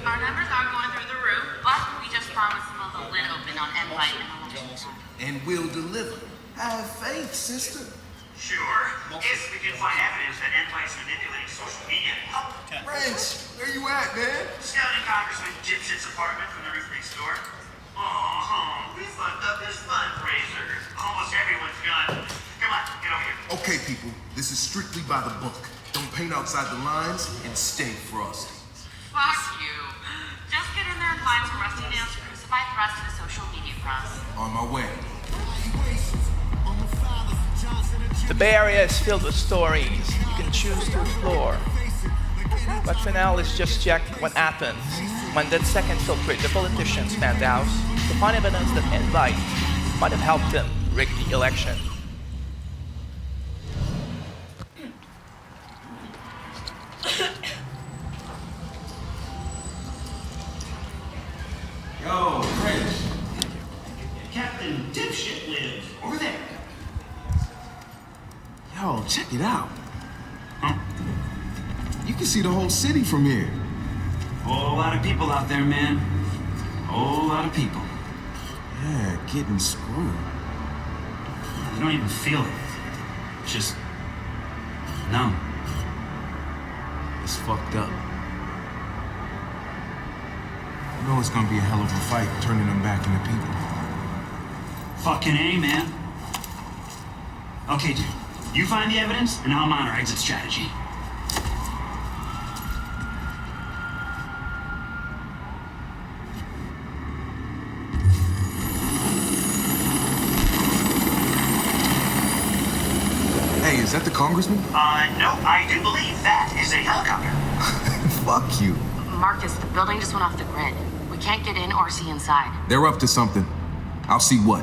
Our numbers are going through the roof, but we just promised to move the lid open on Invite And we'll deliver. Have faith, sister. Sure, if we can find evidence that Invite's manipulating social media. Rich, where you at, man? Scouting Congressman Dipshit's apartment from the roof next door. Oh, we fucked up this fundraiser. Almost everyone's gone. Come on, get over here. Okay, people, this is strictly by the book. Don't paint outside the lines and stay frosty. Fuck you. Just get in there and find some rusty nails to crucify the rest of the social media press. On my way. The Bay Area is filled with stories you can choose to explore. But for now, let's just check what happens when DedSec infiltrate the politician's penthouse to find evidence that Invite might have helped him rig the election. Yo, Rich. Captain Dipshit lives over there. Yo, check it out. You can see the whole city from here. Whole lot of people out there, man. Whole lot of people. Yeah, getting screwed. You don't even feel it. Just numb. It's fucked up. You know it's gonna be a hell of a fight turning them back into people. Fucking A, man. Okay, dude. You find the evidence, and I'll mount our exit strategy. Hey, is that the congressman? No, I do believe that is a helicopter. Fuck you. Marcus, the building just went off the grid. We can't get in or see inside. They're up to something. I'll see what.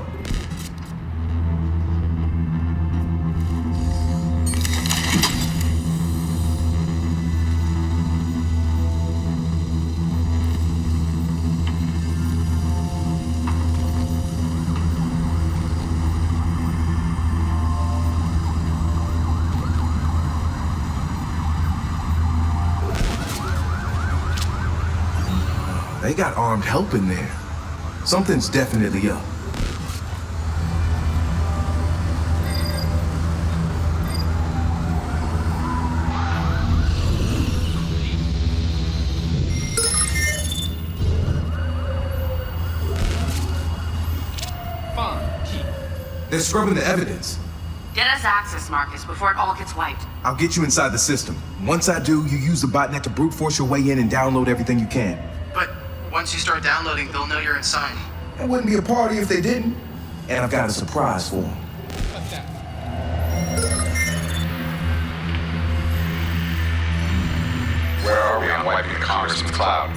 They got armed help in there. Something's definitely up. They're scrubbing the evidence. Get us access, Marcus, before it all gets wiped. I'll get you inside the system. Once I do, you use the botnet to brute force your way in and download everything you can. But once you start downloading, they'll know you're inside. It wouldn't be a party if they didn't. And I've got a surprise for them. Where are we on wiping the Congressman's cloud?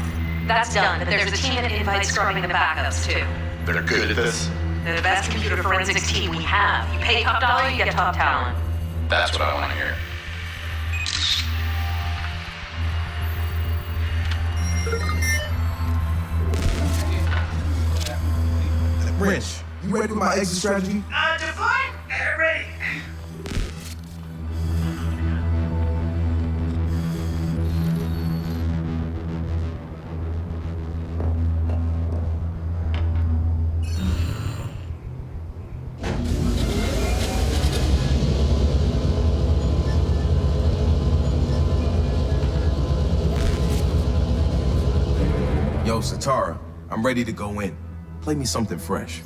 That's done, but there's a team that invites scrubbing the backups, too. They're good at this? They're the best computer forensics team we have. You pay top dollar, you get top talent. That's what I want to hear. Wrench, you ready with my exit strategy? Define? Ready. Yo, Satara, I'm ready to go in. Play me something fresh.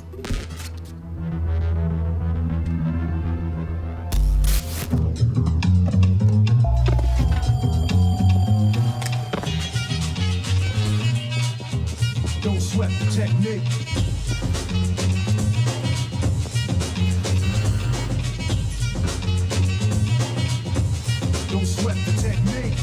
Don't sweat the technique. Don't sweat the technique.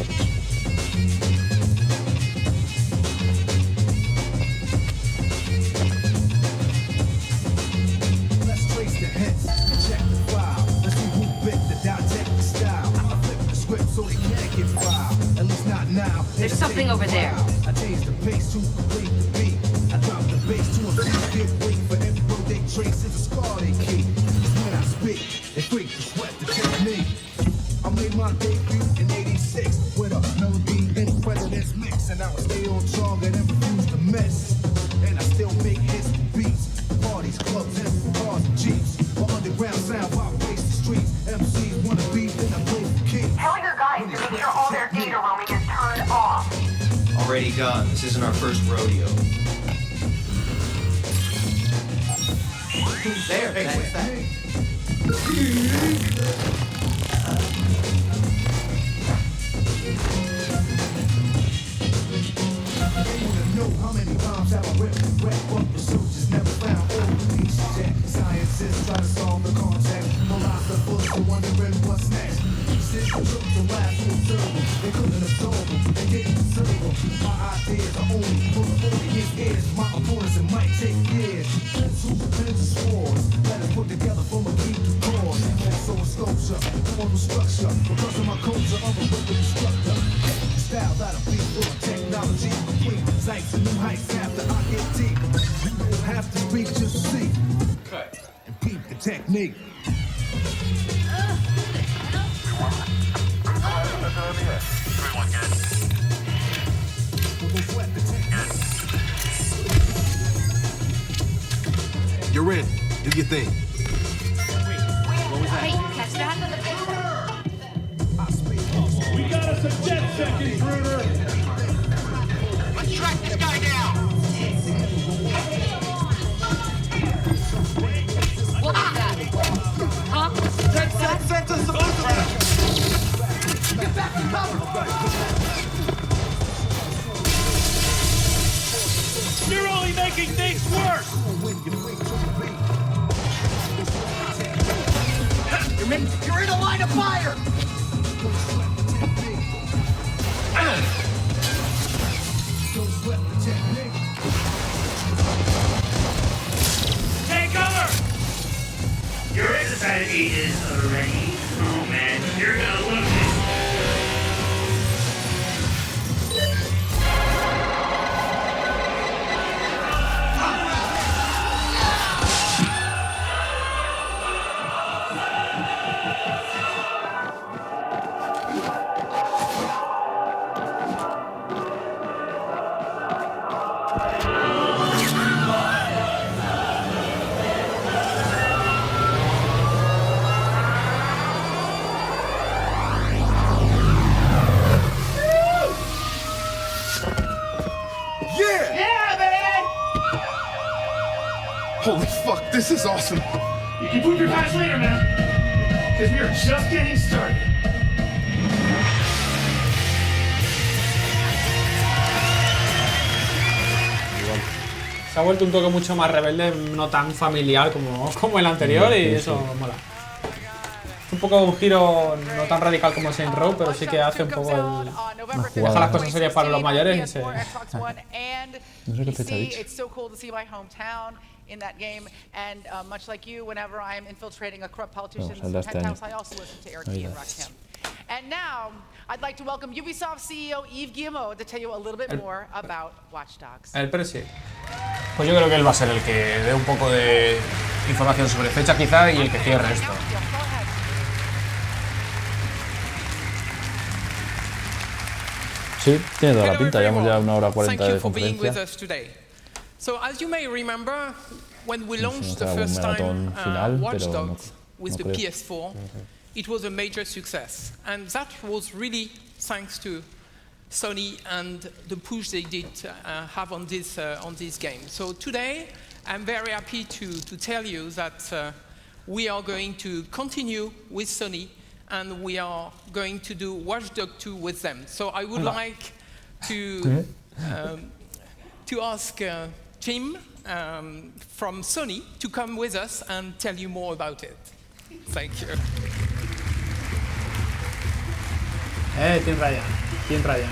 Let's trace the hits, check the file. Let's see who bit the didactic style. I flip the script so they can't get filed. At least not now. There's something over there. I changed the pace to complete the beat. I dropped the bass to a beat. Get weak for every word they trace is a scar they keep. Cause when I speak, they freak to sweat the technique. I made my debut in '86 with a melody in the president's mix, and I would stay on target and refuse to miss. And I still make hits for beats, parties, clubs, and cars and jeeps. My underground sound vibrates the streets. MCs wanna beat, then I play for keys. Tell your guys to make sure all their data roaming is turned off. Already done. This isn't our first rodeo. There, hey, what's that? Know how many times have I ripped and wet, but the soldiers never found all the pieces yet. Scientists try to solve the contact, philosophers are wondering what's next. Since the took the last to observe them, they couldn't absorb them, they didn't deserve them. My ideas are only for the audience ears. My opponents, it might take years. Pencils, pens, and swords, let us put together from a key to chords. Also a sculpture, formal structure, because of my culture, I'm a wicked instructor. Style that'll be full of technology, complete sights and new heights after I get deep. You don't have to speak, just see. Cut. And peep the technique. Everyone good? You're in. Do your thing. Hey, catch that? We got us a jet check intruder. Let's track this guy down. What was that? Huh? You're in a line of fire! Take cover! Your society is already. Oh man, you're gonna love this. Holy fuck, this is awesome. You can poop your pants later, man. Because we are just getting started. Se ha vuelto un toque mucho más rebelde, no tan familiar como el anterior, y eso mola. Es un poco un giro no tan radical como Saints Row, pero sí que hace un poco el... Deja las cosas serias para los mayores y se... No sé qué fecha ha dicho. In that game, and much like you, whenever I'm infiltrating a corrupt politician's saldrá este penthouse, año. I also listen to Eric Key and Rakim. And now, I'd like to welcome Ubisoft CEO Yves Guillemot to tell you a little bit more about Watch Dogs. El Presi. Pues yo creo que él va a ser el que dé un poco de información sobre fecha quizá y el que cierre esto. Sí, tiene toda la pinta, llevamos ya 1 hora 40 de conferencia. So as you may remember, when we No launched sé, the algún first time maratón final, Watch pero no- Dogs with no the creo. PS4, it was a major success. And that was really thanks to Sony and the push they did have on this game. So today, I'm very happy to tell you that we are going to continue with Sony and we are going to do Watch Dogs 2 with them. So I would like to ask Tim from Sony to come with us and tell you more about it. Thank you. Team Ryan. Team Ryan.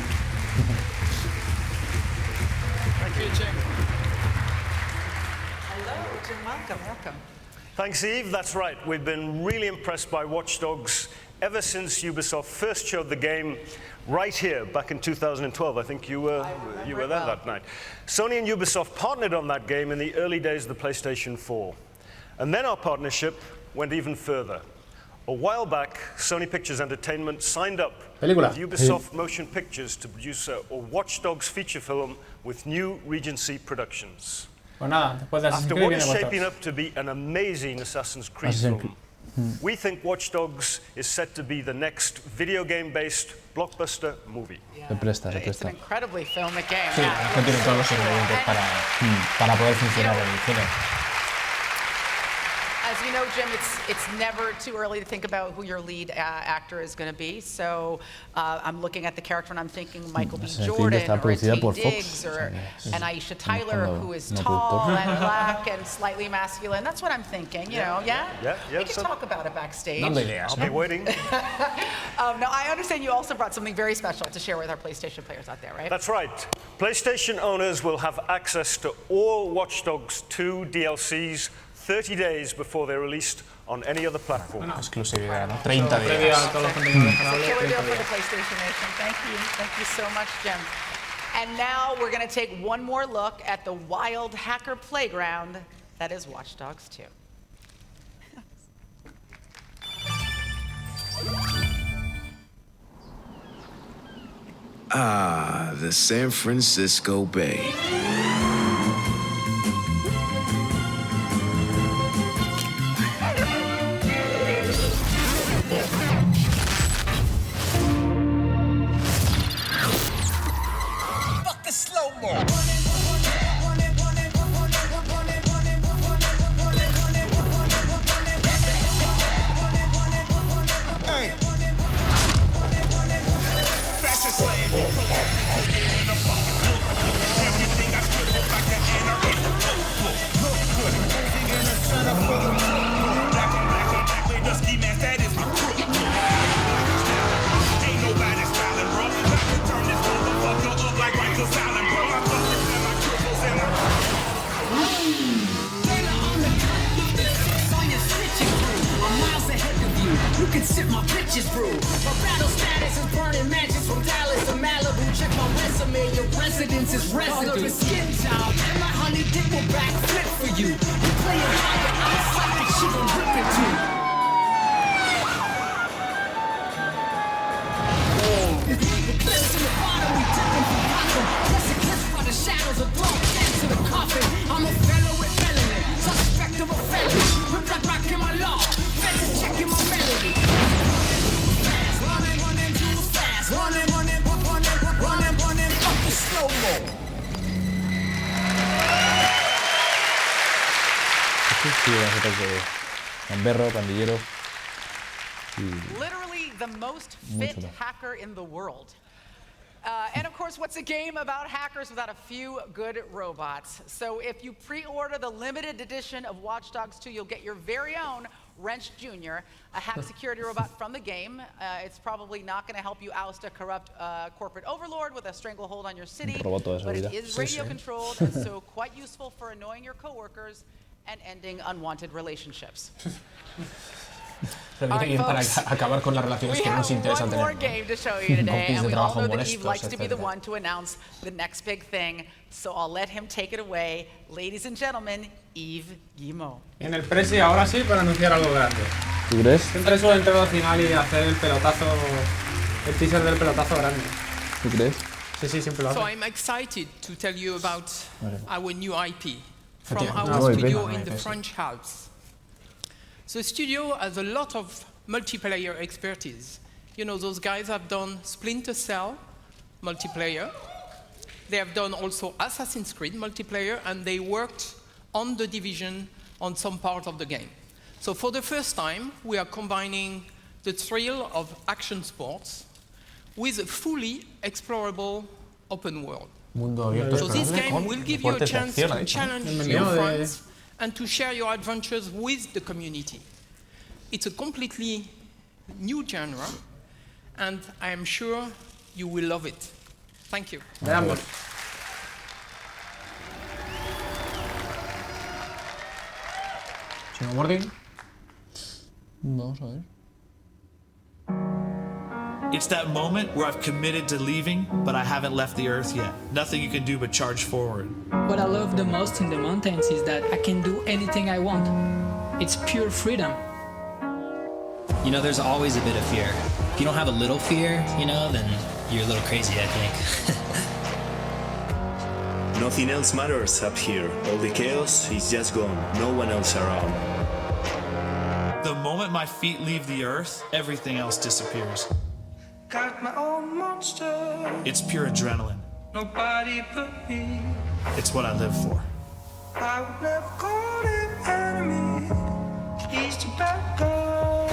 Thank you, Jim. Hello, Jim. Welcome. Thanks, Eve. That's right. We've been really impressed by Watch Dogs ever since Ubisoft first showed the game right here back in 2012. I think you were there that night. Sony and Ubisoft partnered on that game in the early days of the PlayStation 4. And then our partnership went even further. A while back, Sony Pictures Entertainment signed up Película. with Ubisoft Motion Pictures to produce a Watch Dogs feature film with new Regency Productions. Pues nada, después de Assassin's After Creed what viene is Watch shaping Dogs. up to be an amazing Assassin's Creed Assassin's film, we think Watch Dogs is set to be the next video game-based blockbuster movie. Se presta, se It's an presta. incredibly filmic game. Sí, es que tiene todos los ingredientes para poder funcionar en el cine. As you know, Jim, it's never too early to think about who your lead actor is going to be. So I'm looking at the character and I'm thinking Michael B. Assassin's Creed Jordan está or producida Taye por Fox, Diggs o or sea que an Aisha Tyler cuando who is no tall productor. and black and slightly masculine. That's what I'm thinking, you know, yeah? We can talk about it backstage. I'll be waiting. Now, I understand you also brought something very special to share with our PlayStation players out there, right? That's right. PlayStation owners will have access to all Watch Dogs 2 DLCs 30 days before they're released on any other platform. Exclusividad, ¿no? 30 Previo a días. todos los contenidos It's a descargables, killer 30 deal for the días. PlayStation Nation. Thank you so much, Jim. And now we're going to take one more look at the wild hacker playground that is Watch Dogs 2. Ah, the San Francisco Bay. Fuck the slow-mo. Hey. Fashion slave. shit my bitches brew. My battle status is burning mansions from Dallas to Malibu. Check my resume, your residence is residue. All of skin job, and my honey dick will backflip for you. You playing higher outside, that shit will rip it too. The clips in the bottom, we dipping from Gotham. Yes, eclipsed by the shadows of dark death to the coffin. I'm a fellow with melanin, suspect of a felony. With black rock in my law, feds checking my melody. Fast, running too fast. Running, up the slow-mo. Gamberro, pandillero. Literally the most fit hacker in the world. And of course, what's a game about hackers without a few good robots? So if you pre-order the limited edition of Watch Dogs 2, you'll get your very own Wrench Jr., a hack security robot from the game. It's probably not going to help you oust a corrupt corporate overlord with a stranglehold on your city, but it is radio controlled and so quite useful for annoying your coworkers and ending unwanted relationships. Permite bien para acabar con las relaciones que no nos interesan tener. One more game to show you today, and we all know that Eve likes to be the one to announce the next big thing, so I'll let him take it away. Ladies and gentlemen, Yves Guillemot. En el presi ahora sí para anunciar algo grande. ¿Tú crees? Siempre suelo entrar al final y hacer el pelotazo, el teaser del pelotazo grande. ¿Tú crees? Sí, sí, siempre lo hago. So I'm excited to tell you about our new IP from our studio in the French Alps. The studio has a lot of multiplayer expertise. You know, those guys have done Splinter Cell multiplayer. They have done also Assassin's Creed multiplayer, and they worked on The Division on some part of the game. So for the first time, we are combining the thrill of action sports with a fully explorable open world. So this game will give you a chance to challenge your friends and to share your adventures with the community. It's a completely new genre, and I am sure you will love it. Thank you. Veamos. Wording? Vamos a ver. It's that moment where I've committed to leaving, but I haven't left the Earth yet. Nothing you can do but charge forward. What I love the most in the mountains is that I can do anything I want. It's pure freedom. You know, there's always a bit of fear. If you don't have a little fear, you know, then you're a little crazy, I think. Nothing else matters up here. All the chaos is just gone. No one else around. The moment my feet leave the Earth, everything else disappears. Got my own monster. It's pure adrenaline. Nobody but me. It's what I live for. I would never call him enemy. He's too bad girl.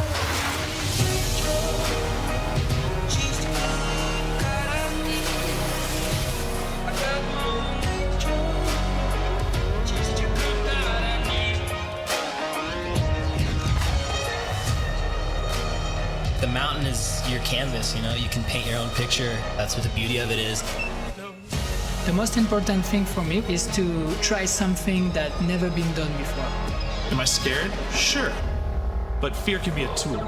The mountain is your canvas, you know, you can paint your own picture. That's what the beauty of it is. The most important thing for me is to try something that never been done before. Am I scared? Sure. But fear can be a tool.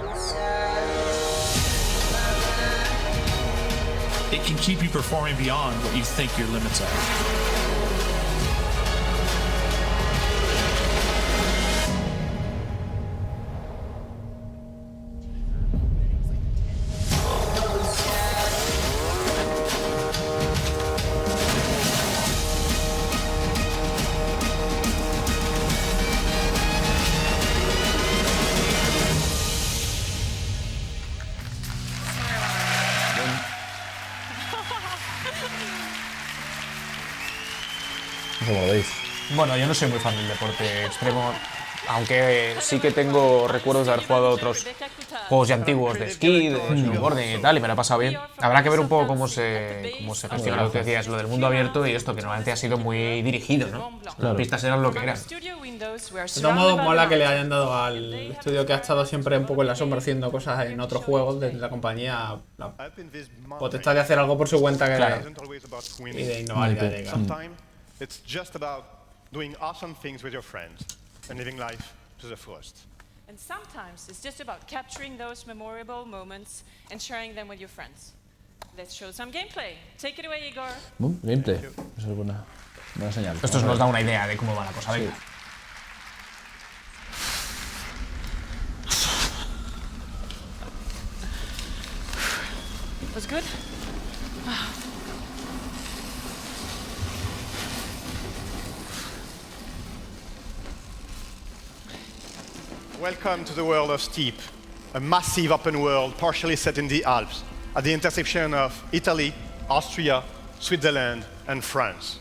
It can keep you performing beyond what you think your limits are. ¿Cómo lo veis? Bueno, yo no soy muy fan del deporte extremo, aunque sí que tengo recuerdos de haber jugado a otros juegos ya antiguos de esquí, de snowboarding y tal, y me lo he pasado bien. Habrá que ver un poco cómo se gestiona lo que decías, lo del mundo abierto y esto, que normalmente ha sido muy dirigido, ¿no? Las pistas eran lo que eran. De todos modos, mola que le hayan dado al estudio que ha estado siempre un poco en la sombra haciendo cosas en otros juegos de la compañía la potestad de hacer algo por su cuenta y de innovar. It's just about doing awesome things with your friends and living life to the fullest. And sometimes it's just about capturing those memorable moments and sharing them with your friends. Let's show some gameplay. Take it away, Igor. Gameplay. Eso es buena señal. Esto nos da una idea de cómo va la cosa. Venga. Was good? Welcome to the world of Steep, a massive open world partially set in the Alps, at the intersection of Italy, Austria, Switzerland, and France.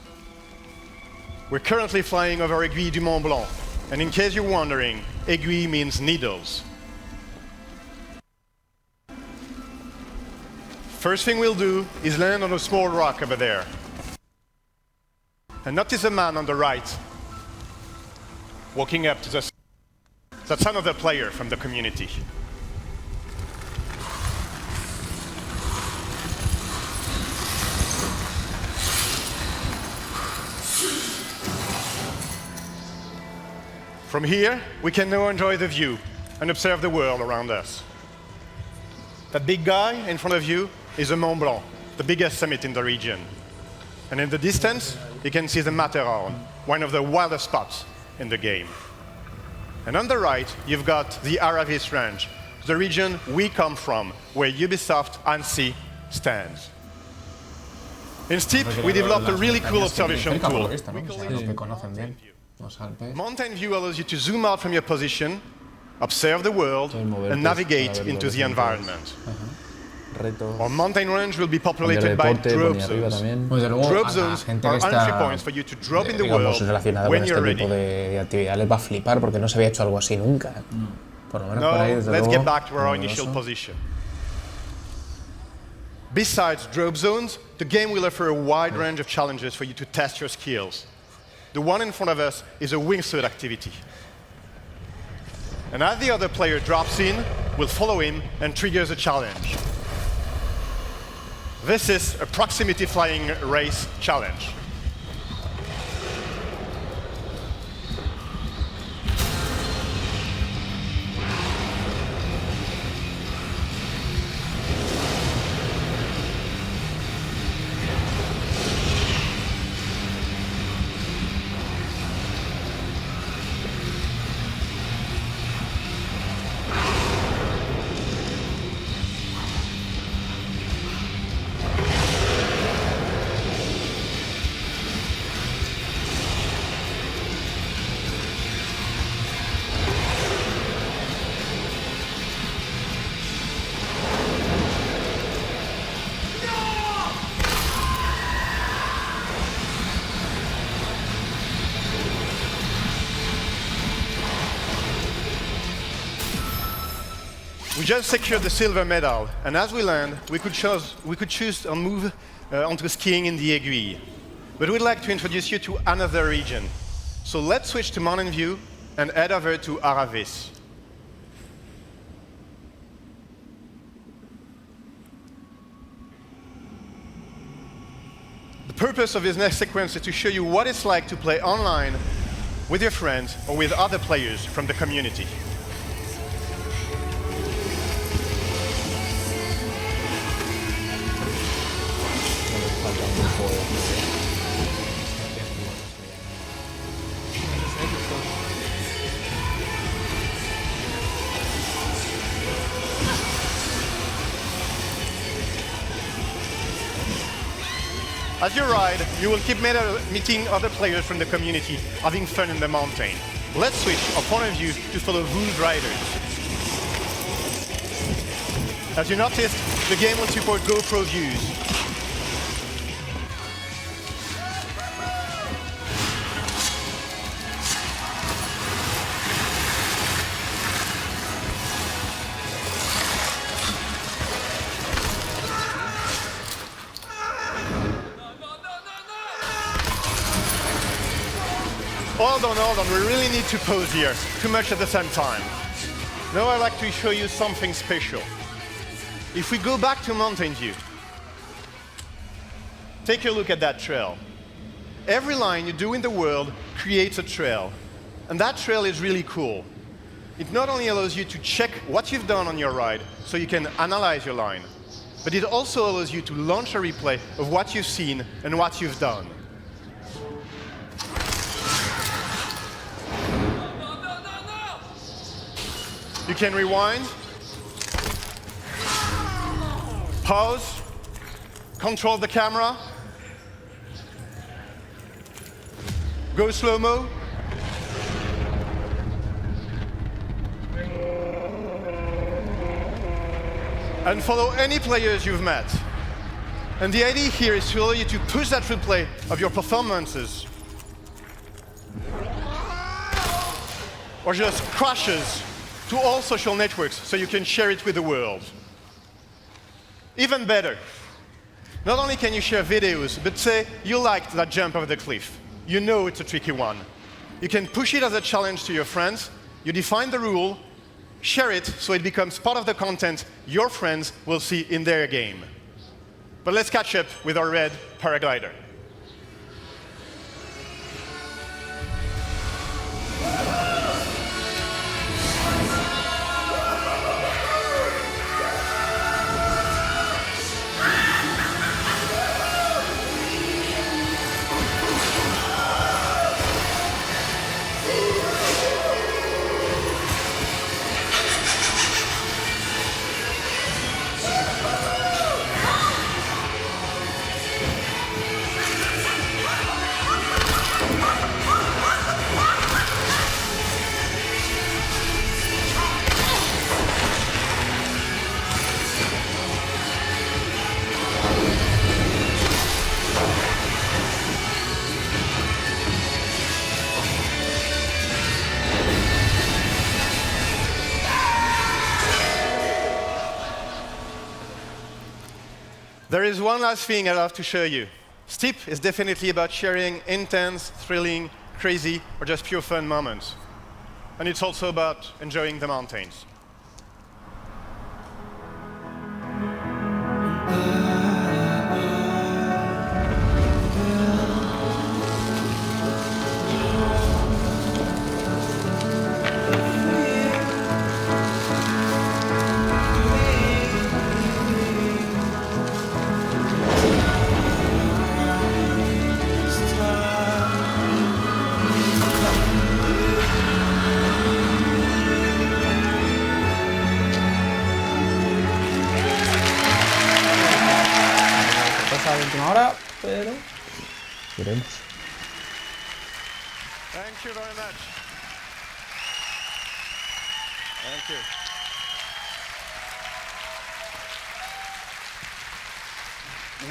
We're currently flying over Aiguille du Mont Blanc, and in case you're wondering, aiguille means needles. First thing we'll do is land on a small rock over there. And notice the man on the right, walking up to the... That's another player from the community. From here, we can now enjoy the view and observe the world around us. That big guy in front of you is the Mont Blanc, the biggest summit in the region. And in the distance, you can see the Matterhorn, one of the wildest spots in the game. And on the right, you've got the Aravis Range, the region we come from, where Ubisoft ANSI stands. In Steep, we developed a really cool observation tool. Mountain View allows you to zoom out from your position, observe the world, and navigate into the environment. Our mountain range will be populated by drop zones. Drop zones are entry points for you to drop in the world when you're ready. Les va a flipar porque no se había hecho algo así nunca. Por lo menos por ahí, desde let's luego, get back to our initial position. Besides drop zones, the game will offer a wide range of challenges for you to test your skills. The one in front of us is a wingsuit activity. And as the other player drops in, we'll follow him and triggers a challenge. This is a proximity flying race challenge. We just secured the silver medal, and as we land, we could choose to move onto skiing in the Aiguille. But we'd like to introduce you to another region. So let's switch to Mountain View and head over to Aravis. The purpose of this next sequence is to show you what it's like to play online with your friends or with other players from the community. As you ride, you will keep meeting other players from the community, having fun in the mountain. Let's switch our point of view to follow Wood Riders. As you noticed, the game will support GoPro views. Hold on, we really need to pause here. Too much at the same time. Now I'd like to show you something special. If we go back to Mountain View, take a look at that trail. Every line you do in the world creates a trail. And that trail is really cool. it not only allows you to check what you've done on your ride, so you can analyze your line, but it also allows you to launch a replay of what you've seen and what you've done. You can rewind, pause, control the camera, go slow-mo, and follow any players you've met. And the idea here is to allow you to push that replay of your performances, or just crashes, to all social networks so you can share it with the world. Even better, not only can you share videos, but say you liked that jump over the cliff. You know it's a tricky one. You can push it as a challenge to your friends, you define the rule, share it so it becomes part of the content your friends will see in their game. But let's catch up with our red paraglider. There is one last thing I'd love to show you. Steep is definitely about sharing intense, thrilling, crazy, or just pure fun moments. And it's also about enjoying the mountains. Ahora, pero... Veremos. Thank you very much. Thank you.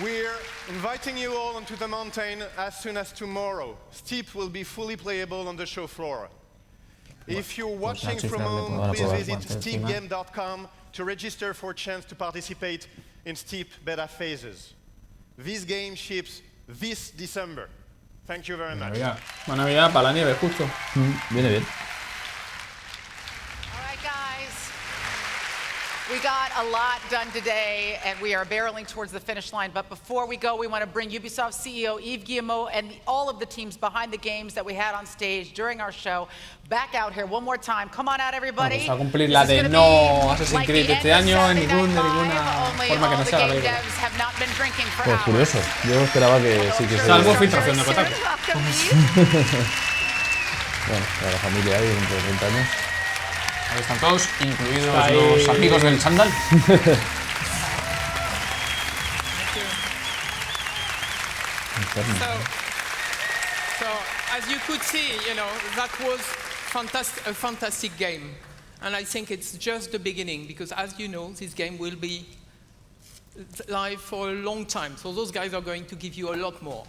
We're inviting you all onto the mountain as soon as tomorrow. Steep will be fully playable on the show floor. If you're watching from home, please visit steepgame.com to register for a chance to participate in Steep beta phases. This game ships this December. Thank you very much. Buena Navidad para la nieve, justo. Viene bien. All right, guys. We got a lot done today, and we are barreling towards the finish line. But before we go, we want to bring Ubisoft CEO Yves Guillemot and all of the teams behind the games that we had on stage during our show back out here one more time. Come on out, everybody. Vamos a cumplir la de no Assassin's Creed este año de ninguna forma que no sea la película. Pues curioso, yo esperaba que sí que se... Salvo filtración de Kotaku. Bueno, para la familia ahí dentro de 20 años. Ahí están todos, incluidos los amigos del chándal. So, as you could see, that was a fantastic game. And I think it's just the beginning, because as you know, this game will be live for a long time. So those guys are going to give you a lot more.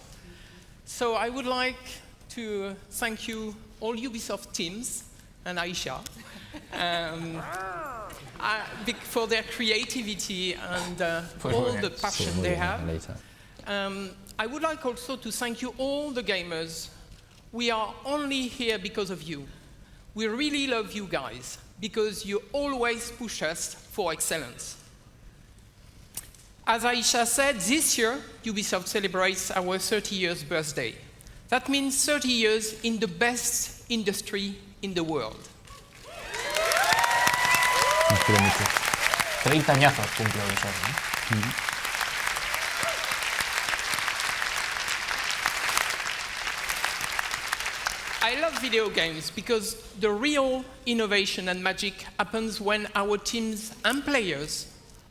So I would like to thank you, all Ubisoft teams, and Aisha, for their creativity and all the passion they have. I would like also to thank you, all the gamers. We are only here because of you. We really love you guys, because you always push us for excellence. As Aisha said, this year, Ubisoft celebrates our 30 years birthday. That means 30 years in the best industry in the world. Nos quiero mucho. 30 añazos cumple Ubisoft, ¿no? I love video games because the real innovation and magic happens when our teams and players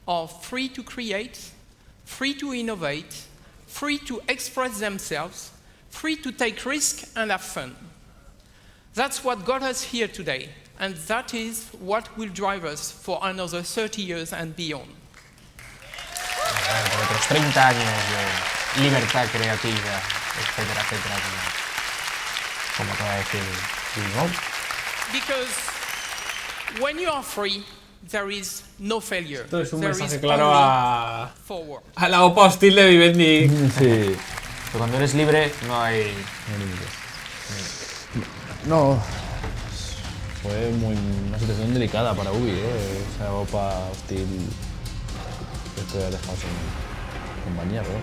are free to create, free to innovate, free to express themselves, free to take risks and have fun. That's what got us here today, and that is what will drive us for another 30 years and beyond. Por otros 30 años de libertad creativa, etcétera, etcétera, como te va a decir Ubisoft. Because when you are free, there is no failure. Esto es un There mensaje is claro only a forward. la OPA hostil de Vivendi. Sí. Pero cuando eres libre no hay límites. No. Fue una situación delicada para Ubi, esa OPA hostil que estoy dejado sin compañía, pero...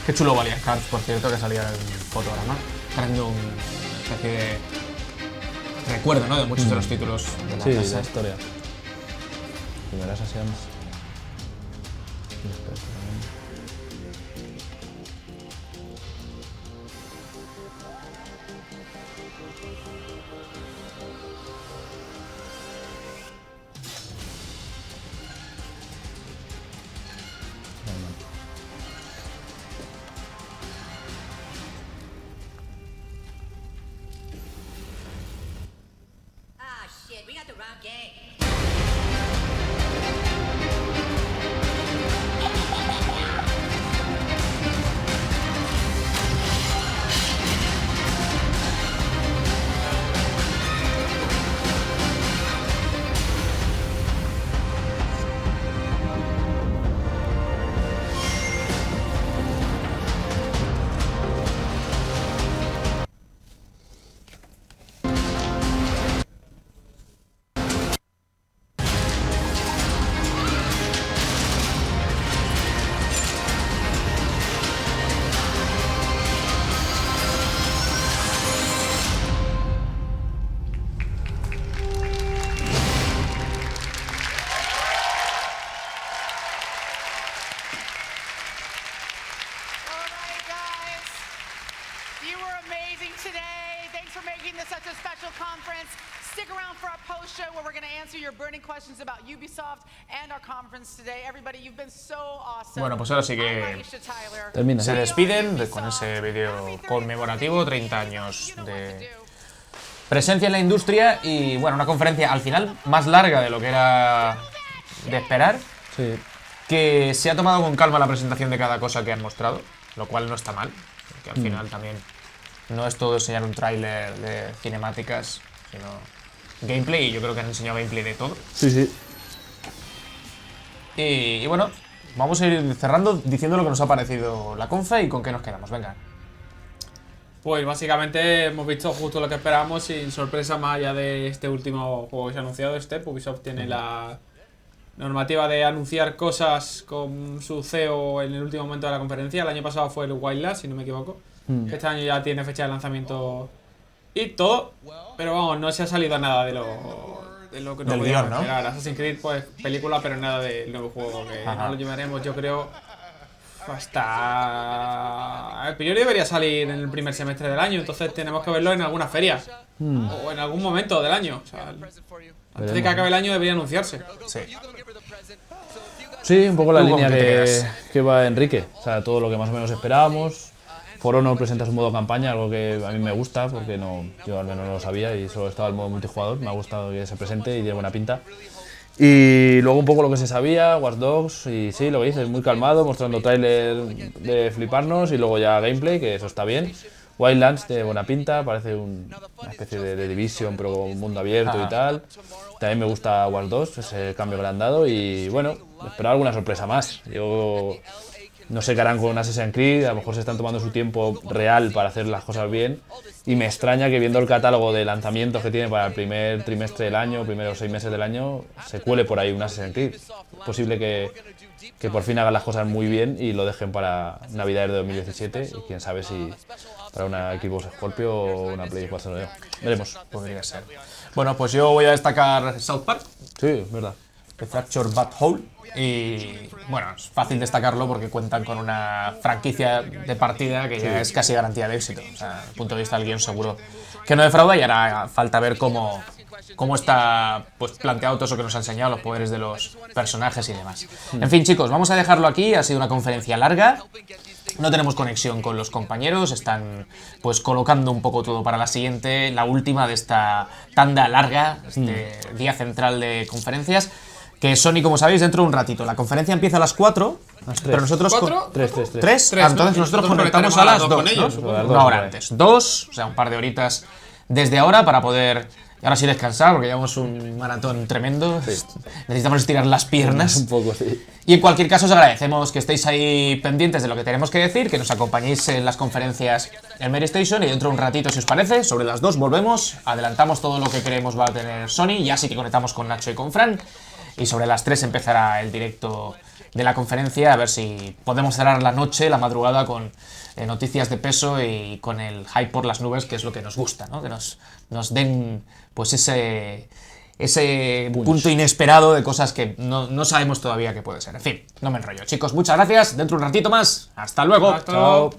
Qué chulo Valiant Cards, por cierto, que salía en fotograma, trayendo una especie de recuerdo, ¿no?, de muchos de los títulos de la casa. Sí, la historia. Primeras Assassins. Stick around for our post show where we're going to answer your burning questions about Ubisoft and our conference today. Everybody, you've been so awesome. Bueno, pues ahora sí que termina. Se despiden con ese vídeo conmemorativo, 30 años de presencia en la industria y bueno, una conferencia al final más larga de lo que era de esperar. Sí. Que se ha tomado con calma la presentación de cada cosa que han mostrado, lo cual no está mal, que al final también no es todo enseñar un tráiler de cinemáticas, sino gameplay, y yo creo que han enseñado gameplay de todo. Sí, sí. Y bueno, vamos a ir cerrando diciendo lo que nos ha parecido la confa y con qué nos quedamos, venga. Pues básicamente hemos visto justo lo que esperábamos, sin sorpresa más allá de este último juego que se ha anunciado, Ubisoft tiene la normativa de anunciar cosas con su CEO en el último momento de la conferencia. El año pasado fue el Wildlands, si no me equivoco. Este año ya tiene fecha de lanzamiento y todo, pero vamos, no se ha salido nada de lo que nos podíamos esperar. Assassin's Creed, pues película, pero nada del nuevo juego, que no lo llevaremos, yo creo, hasta... El priori debería salir en el primer semestre del año, entonces tenemos que verlo en alguna feria o en algún momento del año. O sea, antes de que acabe el año debería anunciarse. Sí, un poco la línea que va Enrique. O sea, todo lo que más o menos esperábamos. For Honor presenta su modo campaña, algo que a mí me gusta, porque yo al menos no lo sabía y solo estaba el modo multijugador. Me ha gustado que se presente y tiene buena pinta. Y luego un poco lo que se sabía, Watch Dogs, y sí, lo que dices, muy calmado, mostrando tráiler de fliparnos y luego ya gameplay, que eso está bien. Wildlands tiene buena pinta, parece una especie de Division, pero con un mundo abierto y tal. También me gusta Watch Dogs, ese cambio que le han dado y bueno, esperaba alguna sorpresa más. Yo no sé qué harán con Assassin's Creed, a lo mejor se están tomando su tiempo real para hacer las cosas bien y me extraña que viendo el catálogo de lanzamientos que tiene para el primer trimestre del año, primeros 6 meses del año, se cuele por ahí un Assassin's Creed. Es posible que por fin hagan las cosas muy bien y lo dejen para Navidad de 2017 y quién sabe si para una Xbox Scorpio o una Play 4 Neo. Veremos. Podría ser. Bueno, pues yo voy a destacar South Park. Sí, es verdad. The Fractured But Whole. Y bueno, es fácil destacarlo porque cuentan con una franquicia de partida que ya es casi garantía de éxito. O sea, desde el punto de vista del guión seguro que no defrauda, y ahora falta ver cómo está pues planteado todo eso que nos ha enseñado, los poderes de los personajes y demás. En fin, chicos, vamos a dejarlo aquí. Ha sido una conferencia larga. No tenemos conexión con los compañeros, están pues colocando un poco todo para la siguiente, la última de esta tanda larga, este día central de conferencias. Que Sony, como sabéis, dentro de un ratito. La conferencia empieza a las 4, pero nosotros... ¿Tres? Entonces nosotros conectamos a las 2, ¿no? Una hora antes. 2, o sea, un par de horitas desde ahora para poder... Ahora sí descansar, porque llevamos un maratón tremendo. Necesitamos estirar las piernas. Un poco, sí. Y en cualquier caso os agradecemos que estéis ahí pendientes de lo que tenemos que decir, que nos acompañéis en las conferencias en Meristation, y dentro de un ratito, si os parece, sobre las 2 volvemos, adelantamos todo lo que creemos va a tener Sony, ya sí que conectamos con Nacho y con Fran. Y sobre las 3 empezará el directo de la conferencia, a ver si podemos cerrar la noche, la madrugada, con noticias de peso y con el hype por las nubes, que es lo que nos gusta, ¿no? Que nos den pues ese punto inesperado de cosas que no sabemos todavía qué puede ser. En fin, no me enrollo. Chicos, muchas gracias. Dentro de un ratito más. Hasta luego. Chao.